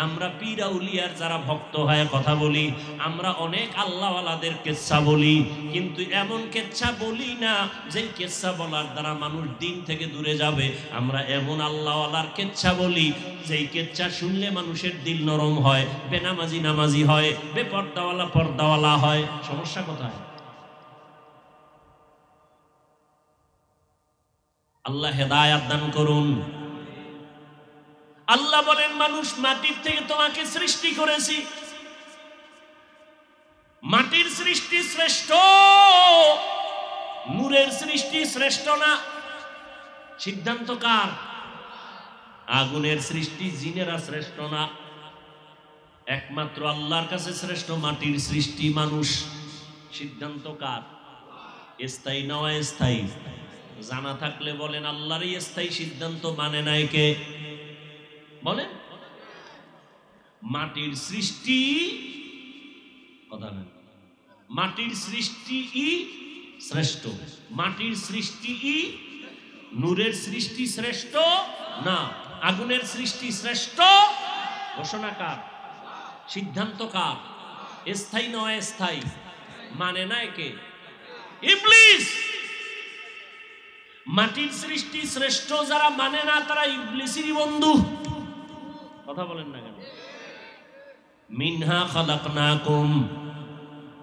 আমরা পীর আউলিয়ার যারা ভক্ত হয় কথা বলি, আমরা অনেক আল্লাহওয়ালাদের কেচ্ছা বলি, কিন্তু এমন কেচ্ছা বলি না যে কেচ্ছা বলার দ্বারা মানুষ দিন থেকে দূরে যাবে। আমরা এমন আল্লাহওয়ালার কেচ্ছা বলি যেই কেচ্ছা শুনলে মানুষের দিল নরম হয়, বেনামাজি নামাজি হয়, বেপর্দাওয়ালা পর্দাওয়ালা হয়। সমস্যা কোথায়? আল্লাহ হেদায়াত দান করুন। আল্লাহ বলেন, মানুষ মাটির থেকে তোমাকে সৃষ্টি করেছি, মাটির সৃষ্টি শ্রেষ্ঠ, নূরের সৃষ্টি শ্রেষ্ঠ না। সিদ্ধান্ত কার? আগুনের সৃষ্টি জিনেরা শ্রেষ্ঠ না, একমাত্র আল্লাহর কাছে শ্রেষ্ঠ মাটির সৃষ্টি মানুষ। সিদ্ধান্ত কার? স্থায়ী না অস্থায়ী? জানা থাকলে বলেন আল্লাহরই স্থায়ী সিদ্ধান্ত মানে নাই কে? বলেন। মাটির সৃষ্টি, কথা নেই, মাটির সৃষ্টি শ্রেষ্ঠ, মাটির সৃষ্টি, নূরের সৃষ্টি শ্রেষ্ঠ না, আগুনের সৃষ্টি শ্রেষ্ঠ। ঘোষণা কার? সিদ্ধান্ত কার? স্থায়ী নয় স্থায়ী, মানে নাই কে? ইবলিস। মাটির সৃষ্টি শ্রেষ্ঠ যারা মানে না তারা ইবলিসেরই বন্ধু। কথা বলেন না কেন? মিনহা খালাকনাকুম,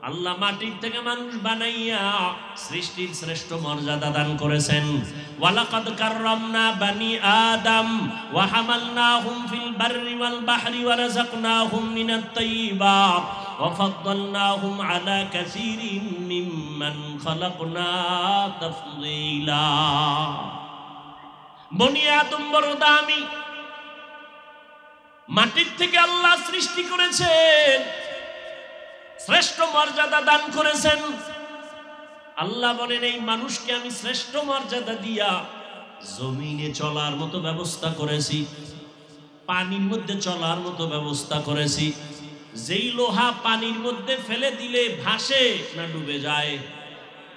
আল্লাহ মাটির থেকে মানুষ বানাইয়া সৃষ্টির শ্রেষ্ঠ মর্যাদা দান করেছেন। ওয়ালাকাদ কাররামনা বানি আদম ওয়া হামালনাহুম ফিল বাররি ওয়াল বাহরি ওয়া রাযাকনাহুম মিনাত তাইয়্যিবাত ওয়া ফাদ্দালনাহুম আলা কাসীরিন মিম্মান খালাকনা তাফদীলা। বনি আদম বড় দামি, মাটির থেকে আল্লাহ সৃষ্টি করেছেন, শ্রেষ্ঠ মর্যাদা দান করেছেন। আল্লাহ বলেন, এই মানুষকে আমি শ্রেষ্ঠ মর্যাদা দিয়া জমিনে চলার মতো ব্যবস্থা করেছি, পানির মধ্যে চলার মতো ব্যবস্থা করেছি। যেই লোহা পানির মধ্যে ফেলে দিলে ভাসে না ডুবে যায়,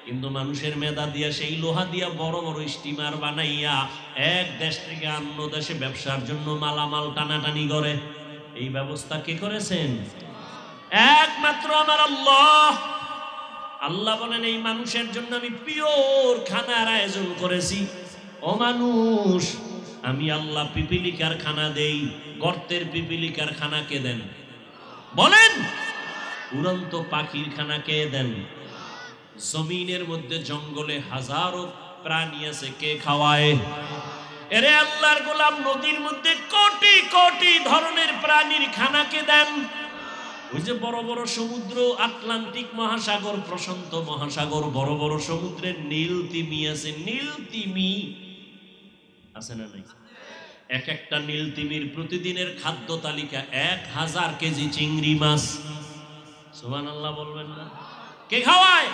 কিন্তু মানুষের মেধা দিয়া সেই লোহা দিয়া বড় বড় স্টিমার বানাইয়া এক দেশ থেকে অন্য দেশে ব্যবসার জন্য মালামাল টানাটানি করে। এই ব্যবস্থা কে করেছেন? একমাত্র আমার আল্লাহ। আল্লাহ বলেন, এই মানুষের জন্য আমি পিওর খানার আয়োজন করেছি। ও মানুষ, আমি আল্লাহ পিপিলিকার খানা দেই, গর্তের পিপিলিকার খানা কে দেন? বলেন। উড়ন্ত পাখির খানা কে দেন? জমিনের মধ্যে জঙ্গলে হাজারো প্রাণী আছে, কে খাওয়ায়? এরে আল্লাহর গোলাম, নদীর মধ্যে কোটি কোটি ধরনের প্রাণীর খানা কে দেন? ওই যে বড় বড় সমুদ্র, আটলান্টিক মহাসাগর, প্রশান্ত মহাসাগর, বড় বড় সমুদ্রের নীল তিমি আছে, নীল তিমি আছে না নাই? এক একটা নীল তিমির প্রতিদিনের খাদ্য তালিকা 1000 কেজি চিংড়ি মাছ। সুবহানাল্লাহ বলবেন না? কে খাওয়ায়?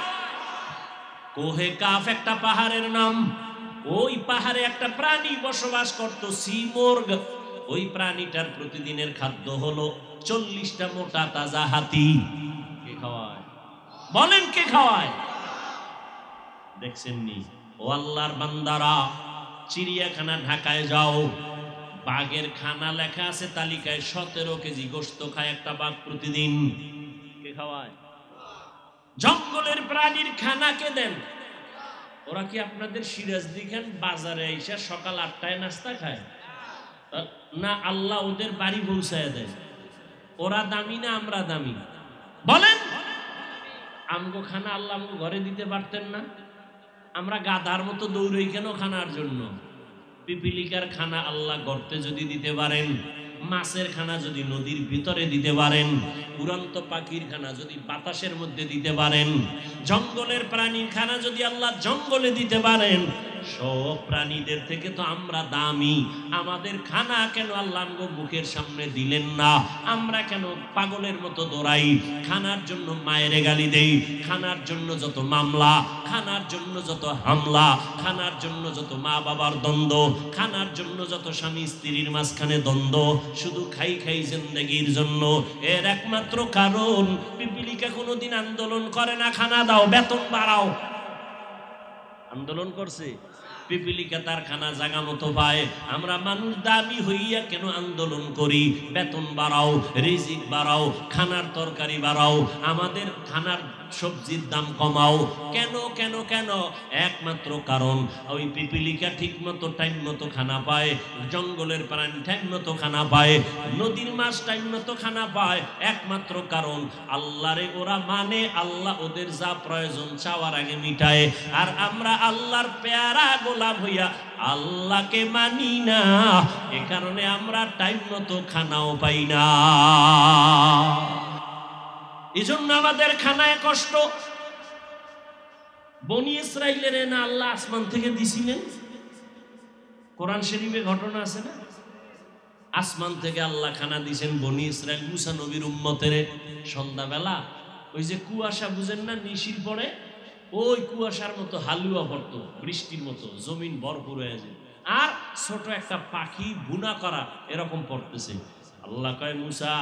কোহে কাফ একটা পাহাড়ের নাম, ওই পাহাড়ে একটা প্রাণী বসবাস করত, সিমোর্গ। ওই প্রাণীটার প্রতিদিনের খাদ্য হলো 40টা মোটা তাজা হাতি। কে খাওয়ায়? বলেন কে খাওয়ায়? দেখছেন নি? ও আল্লাহর বান্দারা, চিড়িয়াখানা ঢাকায় যাও, বাঘের খানা লেখা আছে তালিকায়, 17 কেজি গোশত খায় একটা বাঘ প্রতিদিন। কে খাওয়ায়? জঙ্গলের প্রাণীর খানা কে দেন? ওরা কি আপনাদের সিরাজদি খান বাজারে এসে সকাল 8টায় নাস্তা খায় না? আল্লাহ ওদের বাড়ি পৌঁছায় দেয়। ওরা দামি না আমরা দামি? বলেন। আমগো খানা আল্লাহ আমগো ঘরে দিতে পারতেন না? আমরা গাধার মতো দৌড়ই কেন খানার জন্য? পিপিলিকার খানা আল্লাহ গর্তে যদি দিতে পারেন, মাছের খানা যদি নদীর ভিতরে দিতে পারেন, উড়ন্ত পাখির খানা যদি বাতাসের মধ্যে দিতে পারেন, জঙ্গলের প্রাণীর খানা যদি আল্লাহ জঙ্গলে দিতে পারেন, সব প্রাণীদের থেকে তো আমরা দামি। আমাদের খানা কেন আল্লাহ আমগো মুখের সামনে দিলেন না? আমরা কেন পাগলের মতো দৌড়াই? খানার জন্য মায়ের গালি দেই, খানার জন্য যত মামলা, খানার জন্য যত হামলা, খানার জন্য যত মা বাবার দ্বন্দ্ব, খানার জন্য যত স্বামী স্ত্রীর মাঝখানে দ্বন্দ্ব, শুধু খাই খাই জিন্দেগির জন্য। এর একমাত্র একমাত্র কারণ পিপিলিকা কোনোদিন আন্দোলন করে না, খানা দাও, বেতন বাড়াও। আন্দোলন করছে? পিপিলিকা তার খানা জায়গা মতো পায়। আমরা মানুষ দামি হইয়া কেন আন্দোলন করি? বেতন বাড়াও, রিজিক বাড়াও, খানার তরকারি বাড়াও, আমাদের খানার সবজির দাম কমাও। কেন কেন কেন? একমাত্র কারণ ওই পিপিলিকা ঠিক মতো টাইম মতো খানা পায়, জঙ্গলের প্রাণী টাইম মতো খানা পায়, নদীর মাছ টাইম মতো খানা পায়। একমাত্র কারণ আল্লাহরে ওরা মানে, আল্লাহ ওদের যা প্রয়োজন চাওয়ার আগে মিটায়। আর আমরা আল্লাহর পেয়ারা গোলাম হইয়া আল্লাহকে মানি না, এ কারণে আমরা টাইম মতো খানাও পাই না। এজন্য আমাদের খানায় কষ্ট। বনি ইসরাইলের না আল্লাহ আসমান থেকে দিছিলেন? কোরআন শরীফে ঘটনা আছে না? আসমান থেকে আল্লাহ খানা দিয়েছেন বনি ইসরাইল মুসা নবীর উম্মতের। সন্ধ্যাবেলা ওই যে কুয়াশা বুঝেন না, নিশির পরে ওই কুয়াশার মতো হালুয়া পড়তো, বৃষ্টির মতো জমিন ভরপুর হয়ে যায়, আর ছোট একটা পাখি বুনা করা এরকম পড়তেছে। আল্লাহ কয় মুসা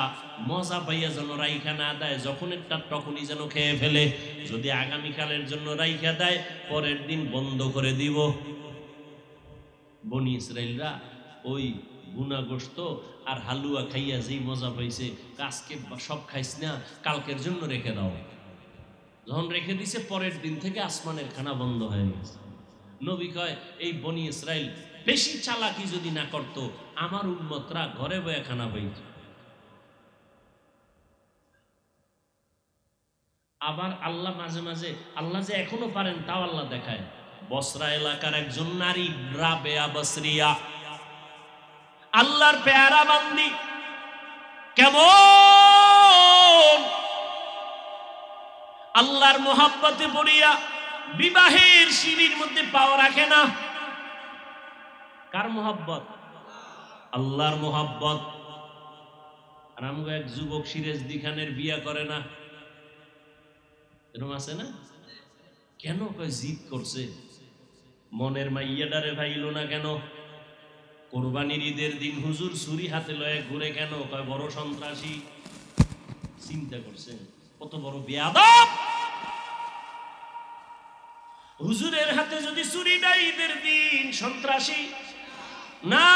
মজা পাইয়া যেন রাইখা না দেয়, যখন একটা তখনই যেন খেয়ে ফেলে। যদি আগামীকালের জন্য রাইখা দেয় পরের দিন বন্ধ করে দিব। বনি ইসরাইলরা ওই বুনা গোশত আর হালুয়া খাইয়া যেই মজা পাইছে, আজকে সব খাইস না, কালকের জন্য রেখে দাও। যখন রেখে দিছে পরের দিন থেকে আসমানের খানা বন্ধ হয়ে গেছে। নবী কয় এই বনি ইসরাইল বেশি চালাকি যদি না করত, আমার উম্মতরা ঘরে বয়ে খানা পাইত। আবার আল্লাহ মাঝে মাঝে, আল্লাহ যে এখনো পারেন তাও আল্লাহ দেখায়। বসরা এলাকার একজন নারী রাবেয়া বসরিয়া, আল্লাহর পেয়ারা বান্দি, কেমন আল্লাহর মোহাব্বতে পড়িয়া বিবাহের সিঁড়ির মধ্যে পাও রাখে না। কার মোহাব্বত? আল্লাহর মোহাব্বত। আর আমগো এক যুবক সিরাজদি খানের বিয়া করে না, এরকম আছে না? কেন? কয় জিদ করছে। মনের মাইয়াডারে ভাইল না কেন? কোরবানির ঈদের দিন হুজুর ছুরি হাতে লয়ে ঘুরে কেন? কয় বড় সন্ত্রাসী। চিন্তা করছেন কত বড় বেয়াদব! হুজুরের হাতে যদি ছুরি দেয় ঈদের দিন, সন্ত্রাসী না।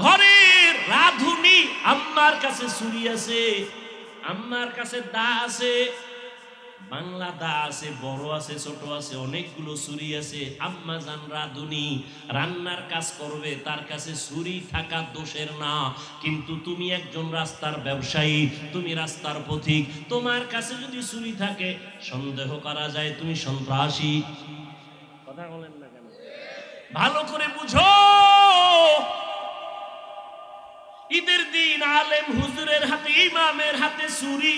ঘরের রাধুনি আম্মার কাছে ছুরি আছে, আম্মার কাছে দা আছে, বাংলা দা আছে, বড় আছে, ছোট আছে, অনেকগুলো ছুরি আছে। আম্মা জান রাধুনি রান্নার কাজ করবে, তার কাছে ছুরি থাকা দোষের না। কিন্তু তুমি একজন রাস্তার ব্যবসায়ী, তুমি রাস্তার পথিক, তোমার কাছে যদি ছুরি থাকে সন্দেহ করা যায় তুমি সন্ত্রাসী। কথা বলেন না কেন? ভালো করে বুঝো। ঈদের দিন আলেম হুজুরের হাতে, ইমামের হাতে ছুরি,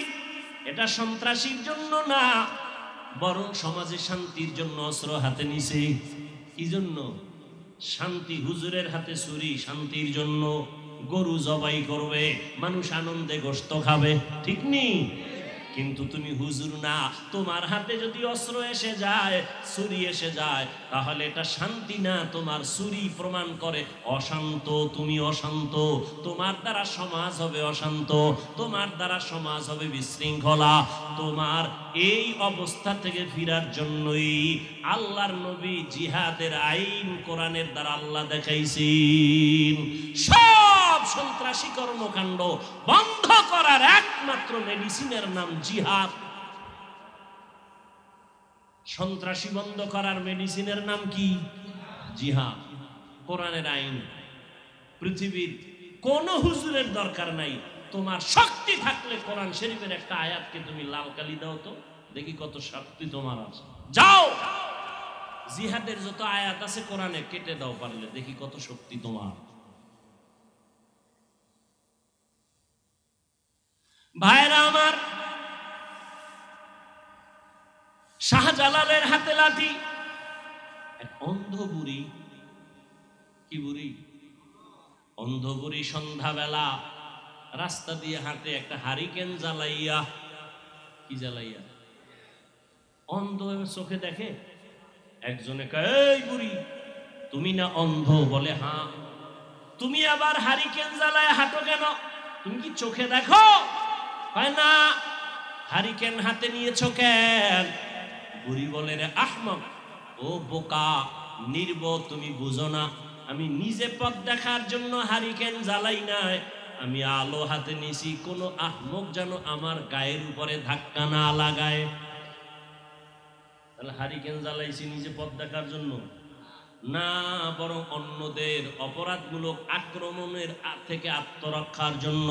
এটা সন্ত্রাসীর জন্য না, বরং সমাজে শান্তির জন্য অস্ত্র হাতে নিছে। কি জন্য? শান্তি। হুজুরের হাতে ছুরি শান্তির জন্য। গরু জবাই করবে, মানুষ আনন্দে গোশত খাবে, ঠিক নেই? কিন্তু তুমি হুজুর না, তোমার হাতে যদি অস্ত্র এসে যায়, ছুরি এসে যায়, তাহলে এটা শান্তি না। তোমার ছুরি প্রমাণ করে অশান্ত, তুমি অশান্ত। তোমার দ্বারা সমাজ হবে অশান্ত, তোমার দ্বারা সমাজ হবে বিশৃঙ্খলা। তোমার এই অবস্থা থেকে ফিরার জন্যই আল্লাহর নবী জিহাদের আইন কোরআনের দ্বারা আল্লাহ দেখাইছেন। সব সন্ত্রাসী কর্মকাণ্ড বন্ধ করার একমাত্র মেডিসিনের নাম জিহাদ। সন্ত্রাসী বন্ধ করার মেডিসিনের নাম কি? জিহাদ। কোরআনের আইন। পৃথিবীর কোন হুজুরের দরকার নাই। তোমার শক্তি থাকলে কোরআন শরীফের একটা আয়াতকে তুমি লাল কালি দাও তো, দেখি কত শক্তি তোমার আছে। যাও জিহাদের যত আয়াত আছে কোরআনে কেটে দাও পারলে, দেখি কত শক্তি তোমার। ভাইরা আমার, শাহজালালের হাতে লাঠি, এক অন্ধ বুড়ি। কি বুড়ি? অন্ধ বুড়ি সন্ধ্যাবেলা রাস্তা দিয়ে হাঁটে, একটা হারিকেন জ্বালাইয়া। কি জ্বালাইয়া? অন্ধ চোখে দেখে। একজনে কয়, এই বুড়ি তুমি না অন্ধ? বলে হ্যাঁ। তুমি আবার হারিকেন জ্বালায় হাঁটো কেন? তুমি কি চোখে দেখো? কয় না। হারিকেন হাতে নিয়েছো কেন? বুড়ি বলে, রে আহমক, ও বোকা নির্বোধ, তুমি বুঝো না আমি নিজে পথ দেখার জন্য হারিকেন জ্বালাই নাই, আমি আলো হাতে নিছি, কোনো আহমক যেন আমার গায়ের উপরে ধাক্কা না লাগায়। তাহলে হারিকেন জ্বালাইছি নিজে পথ দেখার জন্য না, বরং অন্যদের অপরাধমূলক আক্রমণের থেকে আত্মরক্ষার জন্য।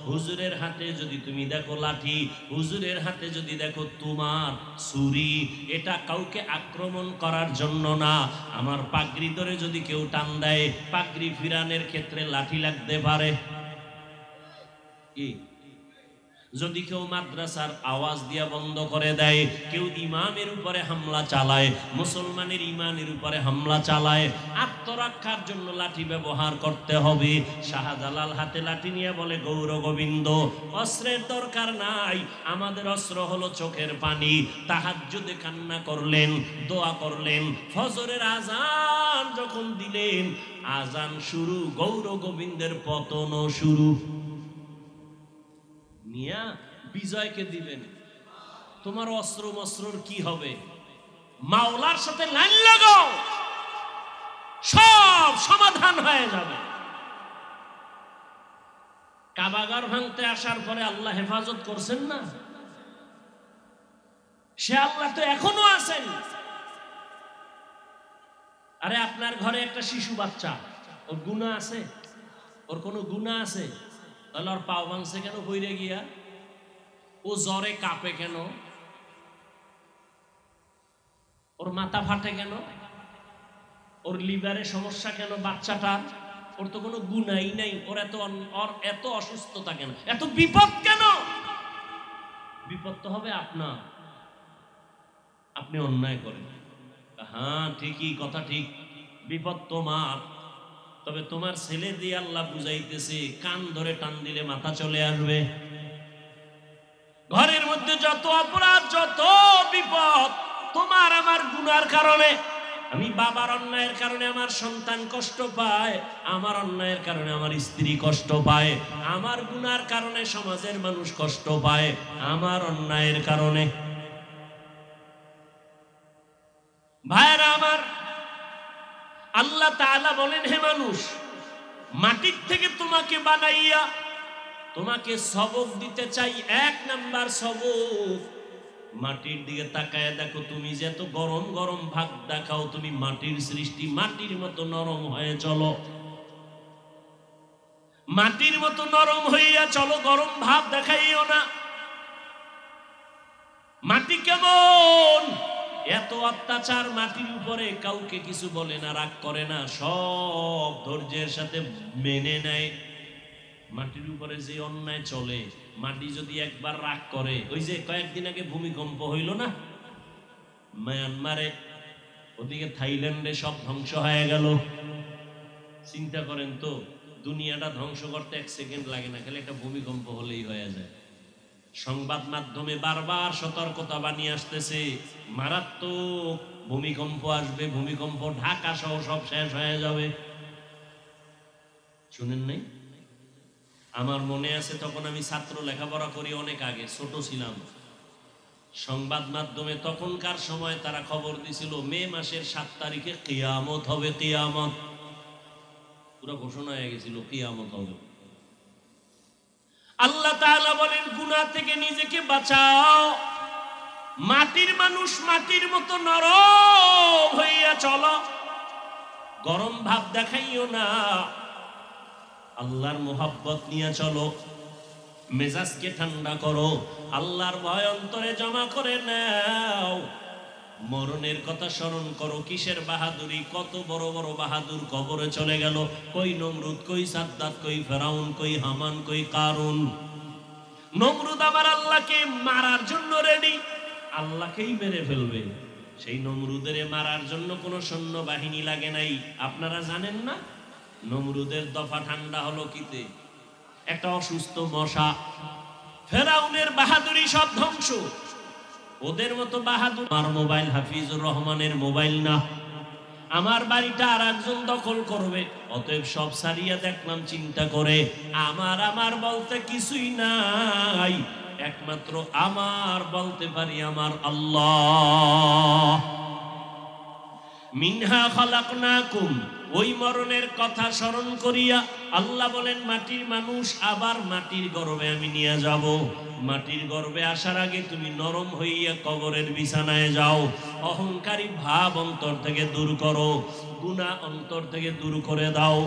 হুজুরের হাতে যদি তুমি দেখো লাঠি, হুজুরের হাতে যদি দেখো তোমার ছুরি, এটা কাউকে আক্রমণ করার জন্য না। আমার পাগড়ি ধরে যদি কেউ টান দেয়, পাগড়ি ফিরানের ক্ষেত্রে লাঠি লাগতে পারে। কি যদি কেউ মাদ্রাসার আওয়াজ দিয়া বন্ধ করে দেয়, কেউ ইমামের উপরে হামলা চালায়, মুসলমানের ইমানের উপরে হামলা চালায়, আত্মরক্ষার জন্য লাঠি ব্যবহার করতে হবে। শাহজালাল হাতে লাঠি নিয়ে বলে, গৌর গোবিন্দ, অস্ত্রের দরকার নাই, আমাদের অস্ত্র হলো চোখের পানি। তাহাজ্জুদে কান্না করলেন, দোয়া করলেন, ফজরের আজান যখন দিলেন, আজান শুরু, গৌর গোবিন্দের পতনও শুরু। মিয়া বিজয়কে দিবেন, তোমার অস্ত্র মস্ত্রর কি হবে? মাওলার সাথে লাইন লাগাও, সব সমাধান হয়ে যাবে। কাবাগার ভাঙতে আসার পরে আল্লাহ হেফাজত করছেন না? সে আল্লাহ তো এখনো আছেন। আরে আপনার ঘরে একটা শিশু বাচ্চা, ওর গুনাহ আছে? ওর কোনো গুনাহ আছে? তাহলে ওর পাও ভাঙছে কেন বইরে গিয়া? ও জ্বরে কাঁপে কেন? ওর মাথা ফাটে কেন? ওর লিভারে সমস্যা কেন বাচ্চাটার? ওর তো কোনো গুনাই নাই, ওর এত অসুস্থতা কেন, এত বিপদ কেন? বিপদ তো হবে আপনার, আপনি অন্যায় করেন। হ্যাঁ ঠিকই, কথা ঠিক, বিপদ তোমার। তবে তোমার ছেলে দিয়ে আল্লাহ বুঝাইতেছে, কান ধরে টান দিলে মাথা চলে আসবে। ঘরের মধ্যে যত অপরাধ, যত বিপদ, তোমার আমার গুনার কারণে। আমি বাবার অন্যায়ের কারণে আমার সন্তান কষ্ট পায়, আমার অন্যায়ের কারণে আমার স্ত্রী কষ্ট পায়, আমার গুনার কারণে সমাজের মানুষ কষ্ট পায়, আমার অন্যায়ের কারণে। ভাইরা আমার, আল্লাহ তাআলা বলেন, হে মানুষ, মাটির থেকে তোমাকে বানাইয়া তোমাকে সবক দিতে চাই। এক নাম্বার সবক, মাটির দিকে তাকায় দেখো, তুমি যে এত গরম গরম ভাব দেখাও, তুমি মাটির সৃষ্টি, মাটির মতো নরম হয়ে চলো, মাটির মতো নরম হইয়া চলো, গরম ভাব দেখাইও না। মাটি কেমন? এত অত্যাচার মাটির উপরে, কাউকে কিছু বলে না, রাগ করে না, সব ধৈর্যের সাথে মেনে নেয়। মাটির উপরে যে অন্যায় চলে, মাটি যদি একবার রাগ করে, ওই যে কয়েকদিন আগে ভূমিকম্প হইল না মায়ানমারে, ওদিকে থাইল্যান্ডে সব ধ্বংস হয়ে গেল। চিন্তা করেন তো, দুনিয়াটা ধ্বংস করতে 1 সেকেন্ড লাগে না, খালি একটা ভূমিকম্প হলেই হয়ে যায়। সংবাদ মাধ্যমে বারবার সতর্কতা বানিয়ে আসতেছে, মারাত্মক ভূমিকম্প আসবে, ভূমিকম্প, ঢাকা সহ সব শেষ হয়ে যাবে। শুনেন নাই? আমার মনে আছে, তখন আমি ছাত্র লেখাপড়া করি, অনেক আগে, ছোট ছিলাম। সংবাদ মাধ্যমে তখনকার সময় তারা খবর দিছিল, মে মাসের 7 তারিখে কিয়ামত হবে, কিয়ামত। পুরো ঘোষণা হয়ে গেছিল কিয়ামত হবে। আল্লাহ তাআলা বলেন, গুনাহ থেকে নিজেকে বাঁচাও। মাটির মানুষ মাটির মতো নরম হইয়া চলো, গরম ভাব দেখাইও না, আল্লাহর মোহাব্বত নিয়ে চলো, মেজাজকে ঠান্ডা করো, আল্লাহর ভয় অন্তরে জমা করে নাও। মরণের কথা স্মরণ করো। কিসের বাহাদুরি? কত বড় বড় বাহাদুর কবরে চলে গেল। কই নমরুদ, কই সাদ্দাত, কই ফেরাউন, কই হামান, কই কারুন। নমরুদ আমার আল্লাহকে মারার জন্য রেডি, আল্লাহকেই মেরে ফেলবে। সেই নমরুদের মারার জন্য কোনো সৈন্যবাহিনী লাগে নাই। আপনারা জানেন না, নমরুদের দফা ঠান্ডা হলো কিতে? একটা অসুস্থ মশা। ফেরাউনের বাহাদুরি সব ধ্বংস। ওদের মতো বাহাদুর আমার মোবাইল হাফিজুর রহমানের মোবাইল না, আমার বাড়িটা আর একজন দখল করবে। অতএব সব সারিয়া দেখলাম চিন্তা করে, আমার আমার বলতে কিছুই নাই, একমাত্র আমার বলতে পারি আমার আল্লাহ। মিনহা খালাকনাকুম, ওই মরণের কথা স্মরণ করিয়া আল্লাহ বলেন মাটির মানুষ আবার মাটির গর্ভে আমি নিয়ে যাব। মাটির গর্ভে আসার আগে তুমি নরম হইয়া কবরের বিছানায় যাও। অহংকারী ভাব অন্তর থেকে দূর করো, গুনাহ অন্তর থেকে দূর করে দাও।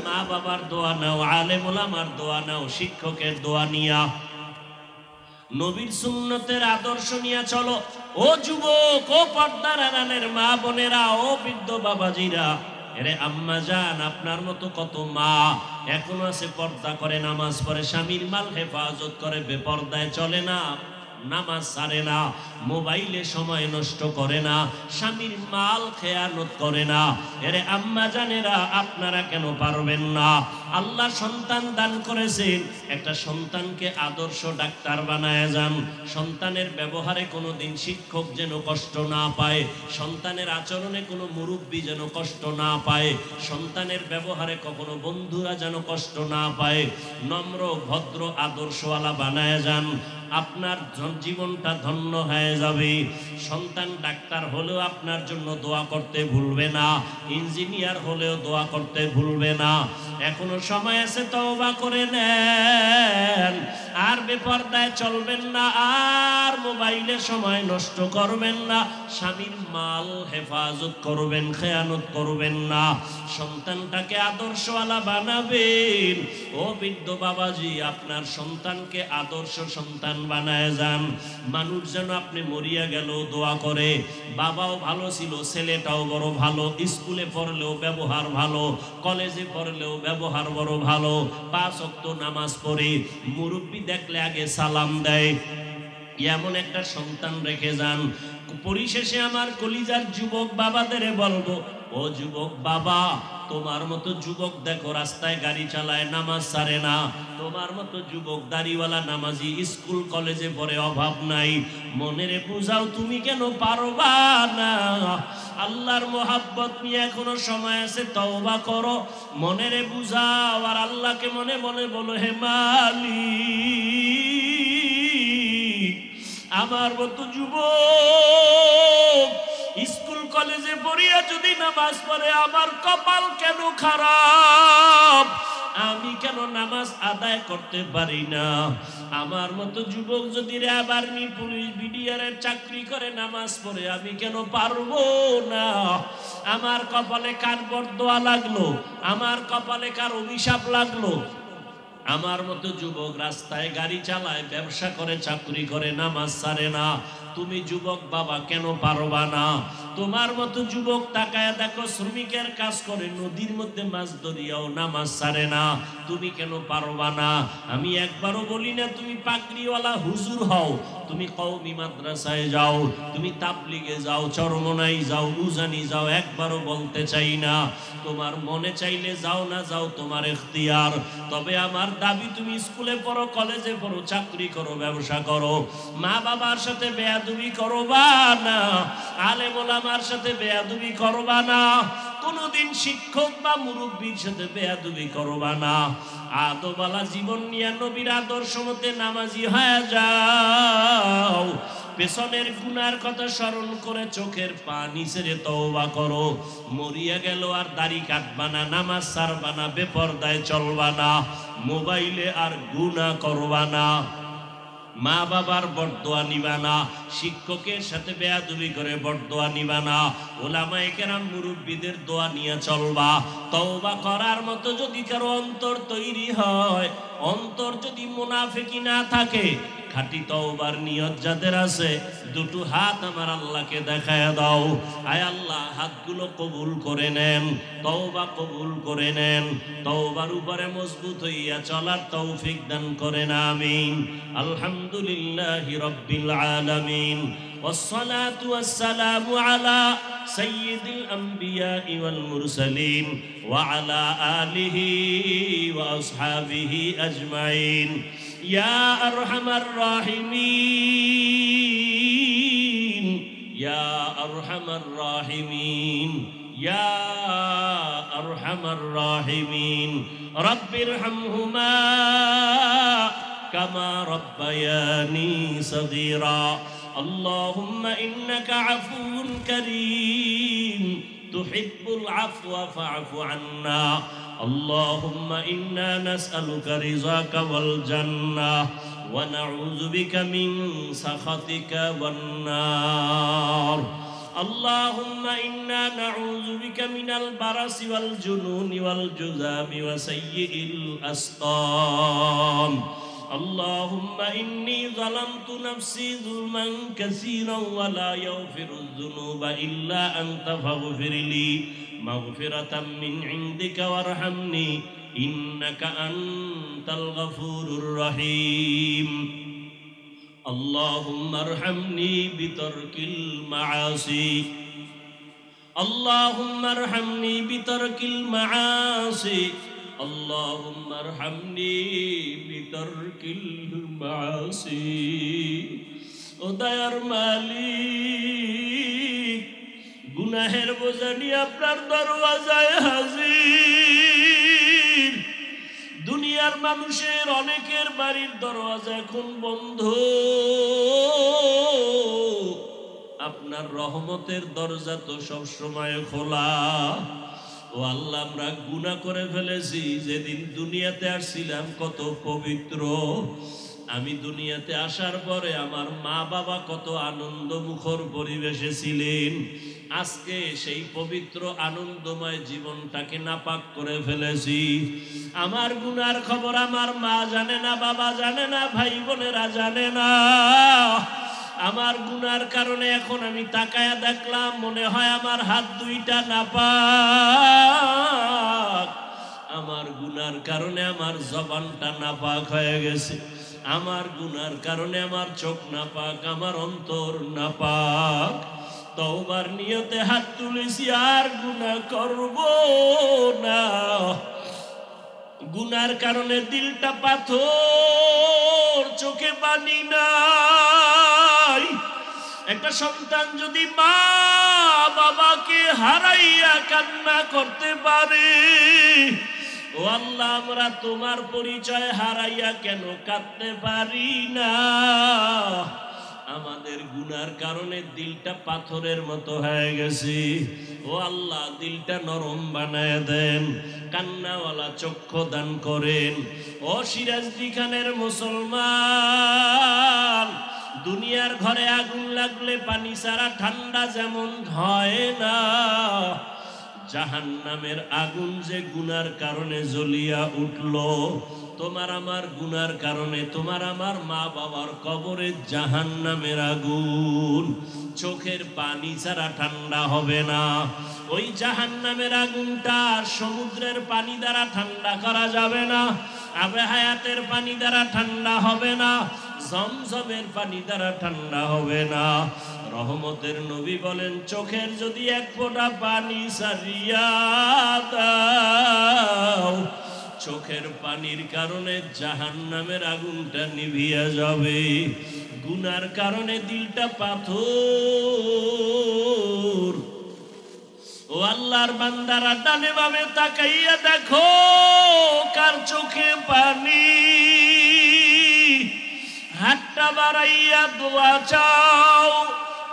মা বাবার দোয়া নাও, আলেম ওলামার দোয়া নাও, শিক্ষকের দোয়া নিয়া, নবীর সুন্নতের আদর্শ নিয়ে চলো। ও যুবক, ও পর্দার আড়ালের মা বোনেরা, ও বৃদ্ধ বাবাজিরা, এরে আম্মা জান, আপনার মতো কত মা এখনো আছে পর্দা করে, নামাজ পড়ে, স্বামীর মাল হেফাজত করে, বেপর্দায় চলে না, নামাজ ছাড়ে না, মোবাইলে সময় নষ্ট করে না, স্বামীর মাল খেয়ানত করে না। এরে আম্মা জানেরা, আপনারা কেন পারবেন না? আল্লাহ সন্তান দান করেছেন, একটা সন্তানকে আদর্শ ডাক্তার বানায় যান। সন্তানের ব্যবহারে কোনো দিন শিক্ষক যেন কষ্ট না পায়, সন্তানের আচরণে কোনো মুরব্বী যেন কষ্ট না পায়, সন্তানের ব্যবহারে কখনো বন্ধুরা যেন কষ্ট না পায়। নম্র ভদ্র আদর্শওয়ালা বানায় যান, আপনার জীবনটা ধন্য হয়ে যাবে। সন্তান ডাক্তার হলেও আপনার জন্য দোয়া করতে ভুলবে না, ইঞ্জিনিয়ার হলেও দোয়া করতে ভুলবে না। এখনো সময় আছে, তওবা করে নেন। আর বেপরদায় চলবেন না, আর মোবাইলে সময় নষ্ট করবেন না, স্বামীর মাল হেফাজত করবেন, খেয়ানত করবেন না। সন্তানটাকে আদর্শওয়ালা বানাবেন। ও বৃদ্ধ বাবাজি, আপনার সন্তানকে আদর্শ সন্তান বানায় যান। মানুষ যেন আপনি মরিয়া গেল দোয়া করে, বাবাও ভালো ছিল, ছেলেটাও বড় ভালো, স্কুলে পড়লেও ব্যবহার ভালো, কলেজে পড়লেও ব্যবহার বড় ভালো, 5 ওয়াক্ত নামাজ পড়ে, মুরব্বি দেখলে আগে সালাম দেয়, এমন একটা সন্তান রেখে যান। পরিশেষে আমার কলিজার যুবক বাবাদের বলবো, ও যুবক বাবা, তোমার মতো যুবক দেখো রাস্তায় গাড়ি চালায়, নামাজ ছাড়ে না। তোমার মতো যুবক দাড়িওয়ালা নামাজি স্কুল কলেজে পড়ে, অভাব নাই। মনেরে বুঝাও, তুমি কেন পারবা না? আল্লাহর মোহাব্বত নিয়ে এখনো সময় আছে, তওবা করো, মনেরে বুঝাও, আর আল্লাহকে মনে মনে বলো, হে মালিক, আমার মতো যুবক স্কুল কলেজে পড়িয়া যদি নামাজ পড়ে, আমার কপাল কেন খারাপ, আমি কেন নামাজ আদায় করতে পারি না? আমার মতো যুবক যদি র্যাব, আর্মি, পুলিশ, বিডিআরের চাকরি করে, নামাজ পড়ে, আমি কেন পারবো না? আমার কপালে কার বরদোয়া লাগলো, আমার কপালে কার অভিশাপ লাগলো? আমার মতো যুবক রাস্তায় গাড়ি চালায়, ব্যবসা করে, চাকরি করে, নামাজ ছাড়ে না। তুমি যুবক বাবা কেন পারবা না? তোমার মতো যুবক তাকায় দেখো, শ্রমিকের কাজ করে, নদীর মধ্যে মাছ ধরিয়াও নামাজ ছাড়ে না। তুমি কেন পারবা না? আমি একবারও বলি না তুমি পাগড়িওয়ালা হুজুর হও, তুমি কওমি মাদ্রাসায় যাও, তুমি তাবলিগে যাও, চরমনাই যাও, উজানি যাও, একবারও বলতে চাই না। তোমার মনে চাইলে যাও, না যাও তোমার ইখতিয়ার। তবে আমার দাবি, তুমি স্কুলে পড়ো, কলেজে পড়ো, চাকরি করো, ব্যবসা করো, মা বাবার সাথে বেয়াদবি করবা না, আলেম ওলামার সাথে বেয়াদবি করবা না, কোনদিন শিক্ষক বা মুরব্বীর সাথে বেয়াদবি করবা না। আদবালা জীবন নিয়ে নবীর আদর্শ মতে নামাজি হয়ে যাও। পেছনের গুনার কথা স্মরণ করে চোখের পানি ছেড়ে তওবা করো। মরিয়া গেল আর দাড়ি কাটবা না, নামাজ ছাড়বা না, বেপরদায় চলবা না, মোবাইলে আর গুনাহ করবা না, মা বাবার বরদোয়া নিবা না, শিক্ষকের সাথে বেয়াদবি করে বরদোয়া নিবা না, ওলামায়ে কেরাম মুরব্বীদের দোয়া নিয়ে চলবা। তওবা করার মতো যদি কারো অন্তর তৈরি হয়, অন্তর যদি মুনাফিকি না থাকে, খাঁটি তওবার নিয়ত যাদের আছে, দুটো হাত আমার আল্লাহকে দেখায় দাও। আয় আল্লাহ, হাতগুলো কবুল করে নেন, তওবা কবুল করে নেন, তওবার উপরে মজবুত হইয়া চলার তৌফিক দান করেন, আমিন। আলহামদুলিল্লাহি রাব্বিল আলামিন, والصلاة والسلام على سيد الأنبياء والمرسلين وعلى آله وأصحابه أجمعين يا أرحم الراحمين يا أرحم الراحمين ইয়া আরহামার রাহিমিন। রাব্বিরহামহুমা কামা রাব্বায়ানি সগীরা। আল্লাহুম্মা ইন্নাকা আফুউন কারীম তুহিব্বুল আফওয়া ফা'ফু আন্না। আল্লাহুম্মা ইন্না নাসআলুকা রিযাকা ওয়াল জান্নাহ ওয়া নাউযু বিকা মিন সাখাতিকা ওয়ান নার। اللهم إنا نعوذ بك من البرص والجنون والجذام وسيء الأسقام. اللهم إني ظلمت نفسي ظلما كثيرا ولا يغفر الذنوب إلا أنت فاغفر لي مغفرة من عندك وارحمني إنك أنت الغفور الرحيم. اللهم ارحمني بترك المعاصي. اللهم ارحمني بترك المعاصي. اللهم ارحمني بترك المعاصي. ও দয়ার মালিক, গুনাহের বোঝা নিয়ে আপনার দরওয়াজায় হাজির। দুনিয়ার মানুষের অনেকের বাড়ির দরওয়াজা এখন বন্ধ, আপনার রহমতের দরজা তো সব সময় খোলা। ও আল্লাহ, আমরা গুনাহ করে ফেলেছি। যেদিন দুনিয়াতে আসছিলাম কত পবিত্র, আমি দুনিয়াতে আসার পরে আমার মা বাবা কত আনন্দ মুখর পরিবেশে ছিলেন। আজকে সেই পবিত্র আনন্দময় জীবনটাকে নাপাক করে ফেলেছি। আমার গুনার খবর আমার মা জানে না, বাবা জানে না, ভাই বোনেরা জানে না। আমার গুনার কারণে এখন আমি তাকায়া দেখলাম, মনে হয় আমার হাত দুইটা নাপাক। আমার গুনার কারণে আমার জবানটা নাপাক হয়ে গেছে। আমার গুনার কারণে আমার চোখ নাপাক, আমার অন্তর নাপাক। তওবার নিয়তে হাত তুলেছি, আর গুনাহ করব না। গুনার কারণে দিলটা পাথর, চোখে পানি নাই। একটা সন্তান যদি মা বাবাকে হারাইয়া কান্না করতে পারে, ও আল্লাহ, আমরা তোমার পরিচয় হারাইয়া কেন কাঁদতে পারি না? আমাদের গুনার কারণে দিলটা পাথরের মতো হয়ে গেছে। ও আল্লাহ, দিলটা নরম বানায় দেন, কান্নাওয়ালা চক্ষু দান করেন। ও সিরাজদি খানের মুসলমান, দুনিয়ার ঘরে আগুন লাগলে পানি ছাড়া ঠান্ডা যেমন হয় না, জাহান্নামের আগুন যে গুনার কারণে জ্বলিয়া উঠল, তোমার আমার গুনার কারণে তোমার আমার মা বাবার কবরে জাহান্নামের আগুন চোখের পানি ছাড়া ঠান্ডা হবে না। ওই জাহান্নামের আগুনটা সমুদ্রের পানি দ্বারা ঠান্ডা করা যাবে না, আবে হায়াতের পানি দ্বারা ঠান্ডা হবে না, জমজমের পানি দ্বারা ঠান্ডা হবে না। রহমতের নবী বলেন, চোখের যদি এক ফোঁটা পানি ছাড়িয়া দাও, চোখের পানির কারণে জাহান্নামের আগুনটা নিভিয়া যাবে। গুনার কারণে দিলটা পাথর। ও আল্লাহর বান্দারা, ডানে বামে তাকাইয়া দেখো কার চোখে পানি। হাতটা বাড়াইয়া দোয়া চাও,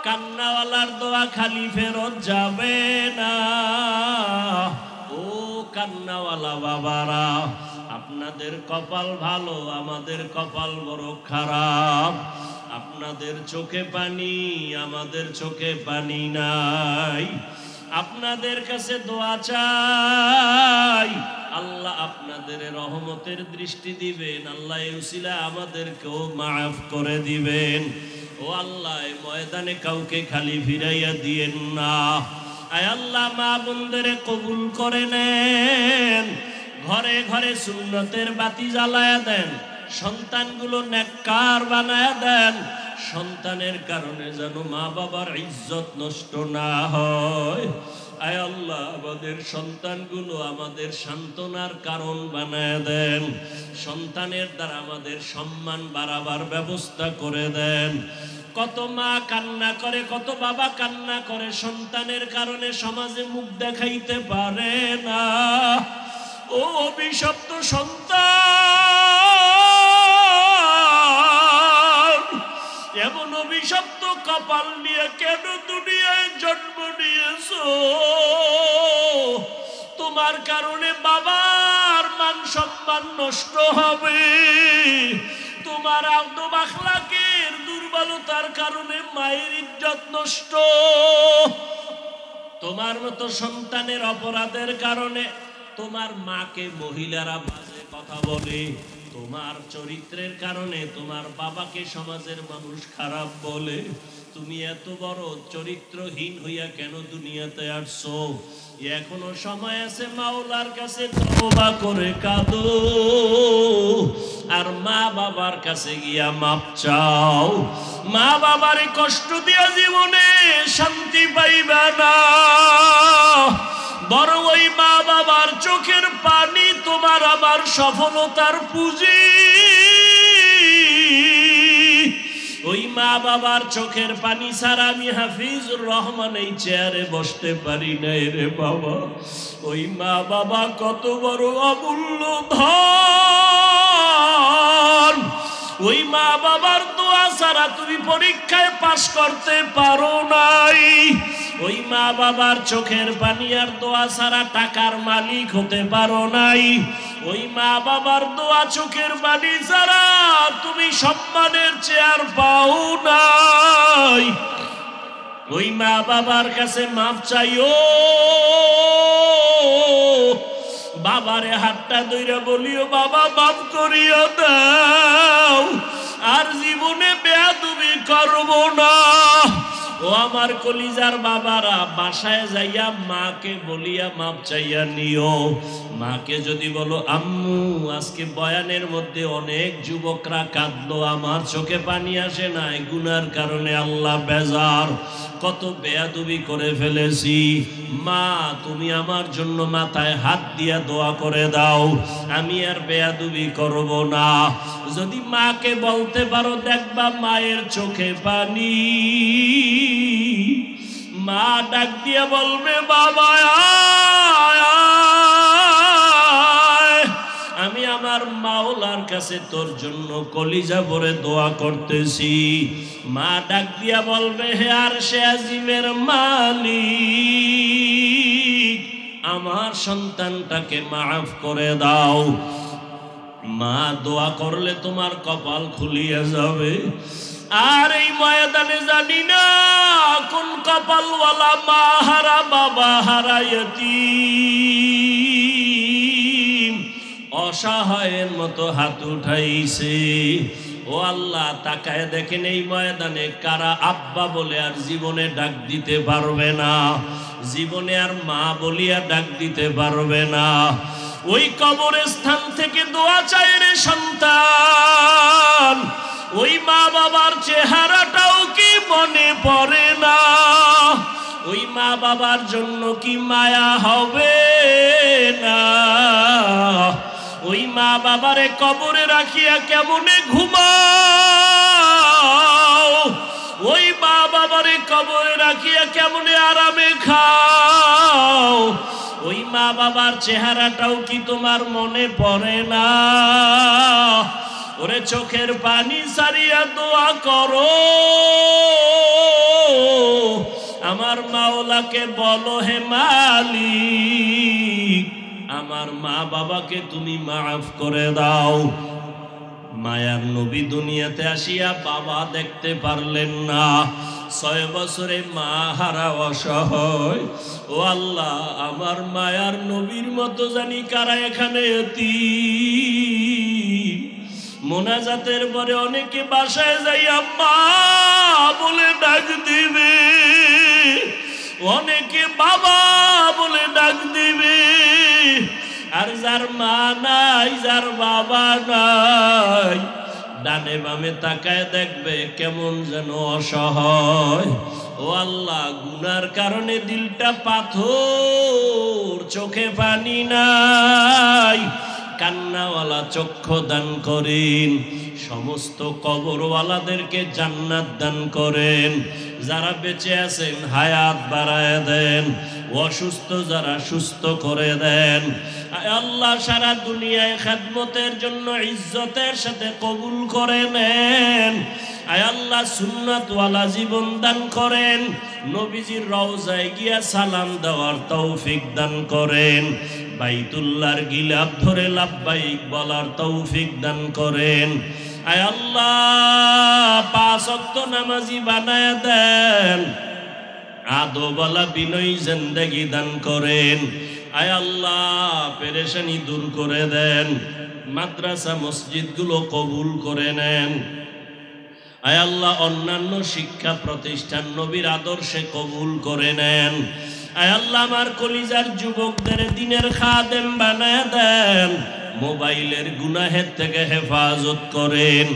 কান্নাওয়ালার দোয়া খালি ফেরত যাবে না। ও কান্নাওয়ালা বাবারা, আপনাদের কপাল ভালো, আমাদের কপাল বড় খারাপ। আপনাদের চোখে পানি, আমাদের চোখে পানি নাই। আপনাদের কাছে দোয়া চাই, আল্লাহ আপনাদের রহমতের দৃষ্টি দিবেন। আল্লাহ এই উসিলা আমাদেরকেও মাফ করে দিবেন। ও আল্লাহ, ময়দানে কাউকে খালি ফিরাইয়া দিয়েন না। আয় আল্লাহ, মা বোনদের কবুল করে নেন। ঘরে ঘরে সুন্নতের বাতি জ্বালায়া দেন। সন্তানগুলো নেককার বানায়া দেন। সন্তানের কারণে যেন মা বাবার ইজ্জত নষ্ট না হয়। আয় আল্লাহ আমাদের সন্তানগুলো আমাদের সান্ত্বনার কারণ বানায় দেন, সন্তানের দ্বারা আমাদের সম্মান বাড়াবার ব্যবস্থা করে দেন। কত মা কান্না করে, কত বাবা কান্না করে, সন্তানের কারণে সমাজে মুখ দেখাইতে পারে না। ও অভিশপ্ত সন্তান, এমন অভিশপ্ত কপাল নিয়ে কেন দুনিয়ায় জন্ম নিয়েছো? তোমার কারণে বাবার মান সম্মান নষ্ট হবে, তোমার আদব আখলাকের দুর্বলতার কারণে মায়ের ইজ্জত নষ্ট, তোমার মতো সন্তানের অপরাধের কারণে তোমার মাকে মহিলারা বাজে কথা বলে, তোমার চরিত্রের কারণে তোমার বাবাকে সমাজের মানুষ খারাপ বলে। তুমি এত বড় চরিত্রহীন হইয়া কেন দুনিয়াতে আসছো? এখনো সময় আছে, মাওলার কাছে তওবা করে কাঁদো আর মা বাবার কাছে গিয়া মাপ চাও। মা বাবারে কষ্ট দিয়া জীবনে শান্তি পাইবা না, বরং ওই মা বাবার চোখের পানি তোমার আমার সফলতার পুঁজি। ওই মা বাবার চোখের পানি ছাড়া আমি হাফিজুর রহমান এই চেয়ারে বসতে পারি না রে বাবা। ওই মা বাবা কত বড় অমূল্য ধন, ওই মা বাবার দোয়া ছাড়া তুমি পরীক্ষায় পাস করতে পারো নাই। ওই মা বাবার চোখের পানি আর দোয়া ছাড়া টাকার মালিক হতে পারো নাই। ওই মা বাবার দোয়া চোখের পানি ছাড়া তুমি সম্মানের চেয়ার পাও নাই। ওই মা বাবার কাছে মাপ চাইও, বাবারে হাতটা ধইরা বলিও, বাবা মাফ করিয়া দাও, আর জীবনে বেয়াদবি করব না। ও আমার কলিজার বাবারা, বাসায় যাইয়া মাকে বলিয়া মাপ চাইয়া নিও। মাকে যদি বলো, আম্মু আজকে বয়ানের মধ্যে অনেক যুবকরা কাঁদলো, আমার চোখে পানি আসে নাই, গুনার কারণে আল্লাহ বেজার, কত বেয়াদবি করে ফেলেছি, মা তুমি আমার জন্য মাথায় হাত দিয়া দোয়া করে দাও, আমি আর বেয়াদবি করব না। যদি মাকে বলতে পারো, দেখবা মায়ের চোখে পানি। মা ডাক দিয়া বলবে, বাবা আমি আমার মাওলার কাছে তোর জন্য কলিজা ভরে দোয়া করতেছি। মা ডাক দিয়া বলবে, হে আরশে আজিমের মালিক, আমার সন্তানটাকে মাফ করে দাও। মা দোয়া করলে তোমার কপাল খুলিয়া যাবে। আর এই ময়দানে জানি না কোন কপালওয়ালা মা হারা বাবা হারা ইয়তীম অসহায়ের মতো হাত উঠাইছে। ও আল্লাহ, তাকায় দেখেন এই ময়দানে কারা আব্বা বলে আর জীবনে ডাক দিতে পারবে না, জীবনে আর মা বলিয়া ডাক দিতে পারবে না। ওই কবরস্থান থেকে দোয়া চায় রে সন্তান, ওই মা বাবার চেহারাটাও কি মনে পড়ে না? ওই মা বাবার জন্য কি মায়া হবে না? ওই মা বাবারে কবরে রাখিয়া কেমনে ঘুমাও? ওই মা বাবারে কবরে রাখিয়া কেমনে আরামে খাও? ওই মা বাবার চেহারাটাও কি তোমার মনে পড়ে না? ওরে চোখের পানি সারিয়া দোয়া করো, আমার মাওলাকে বলো, হে মালিক আমার মা বাবাকে তুমি মাফ করে দাও। মায়ার নবী দুনিয়াতে আসিয়া বাবা দেখতে পারলেন না, 6 বছরে মা হারা অসহায়। ও আল্লাহ, আমার মায়ার নবীর মতো জানি কারা এখানে এতিম। মোনাজাতের পরে অনেকে বাসায় যাইয়া মা বলে ডাক দিবে, অনেকে বাবা বলে ডাক দিবে। আর যার মা নাই, যার বাবা নাই, ডানে বামে তাকায় দেখবে কেমন যেন অসহায়। ও আল্লাহ, গুনার কারণে দিলটা পাথর, চোখে পানি নাই, কান্নাওয়ালা চক্ষু দান করেন। সমস্ত কবরওয়ালাদেরকে জান্নাত দান করেন। যারা বেঁচে আছেন হায়াত বাড়ায় দেন, অসুস্থ যারা সুস্থ করে দেন। আয় আল্লাহ, সারা দুনিয়ায় খেদমতের জন্য ইজ্জতের সাথে কবুল করে নেন। আয় আল্লাহ, সুন্নাতওয়ালা জীবন দান করেন। নবীজির রওজায় গিয়া সালাম দেওয়ার তৌফিক দান করেন। বাইতুল্লাহর গিলাফ ধরে লাব্বাইক বলার তৌফিক দান করেন। আয় আল্লাহ, 5 ওয়াক্ত নামাজি বানায় দেন। আদবওয়ালা বিনয়ী জিন্দেগি দান করেন। আয় আল্লাহ, পেরেশানি দূর করে দেন। মাদ্রাসা মসজিদগুলো কবুল করে নেন। আয় আল্লাহ, অন্যান্য শিক্ষা প্রতিষ্ঠান নবীর আদর্শে কবুল করে নেন। আয় আল্লাহ, আমার কলিজার যুবকদের দ্বীনের খাদেম বানায় দেন। মোবাইলের গুনাহের থেকে হেফাজত করেন।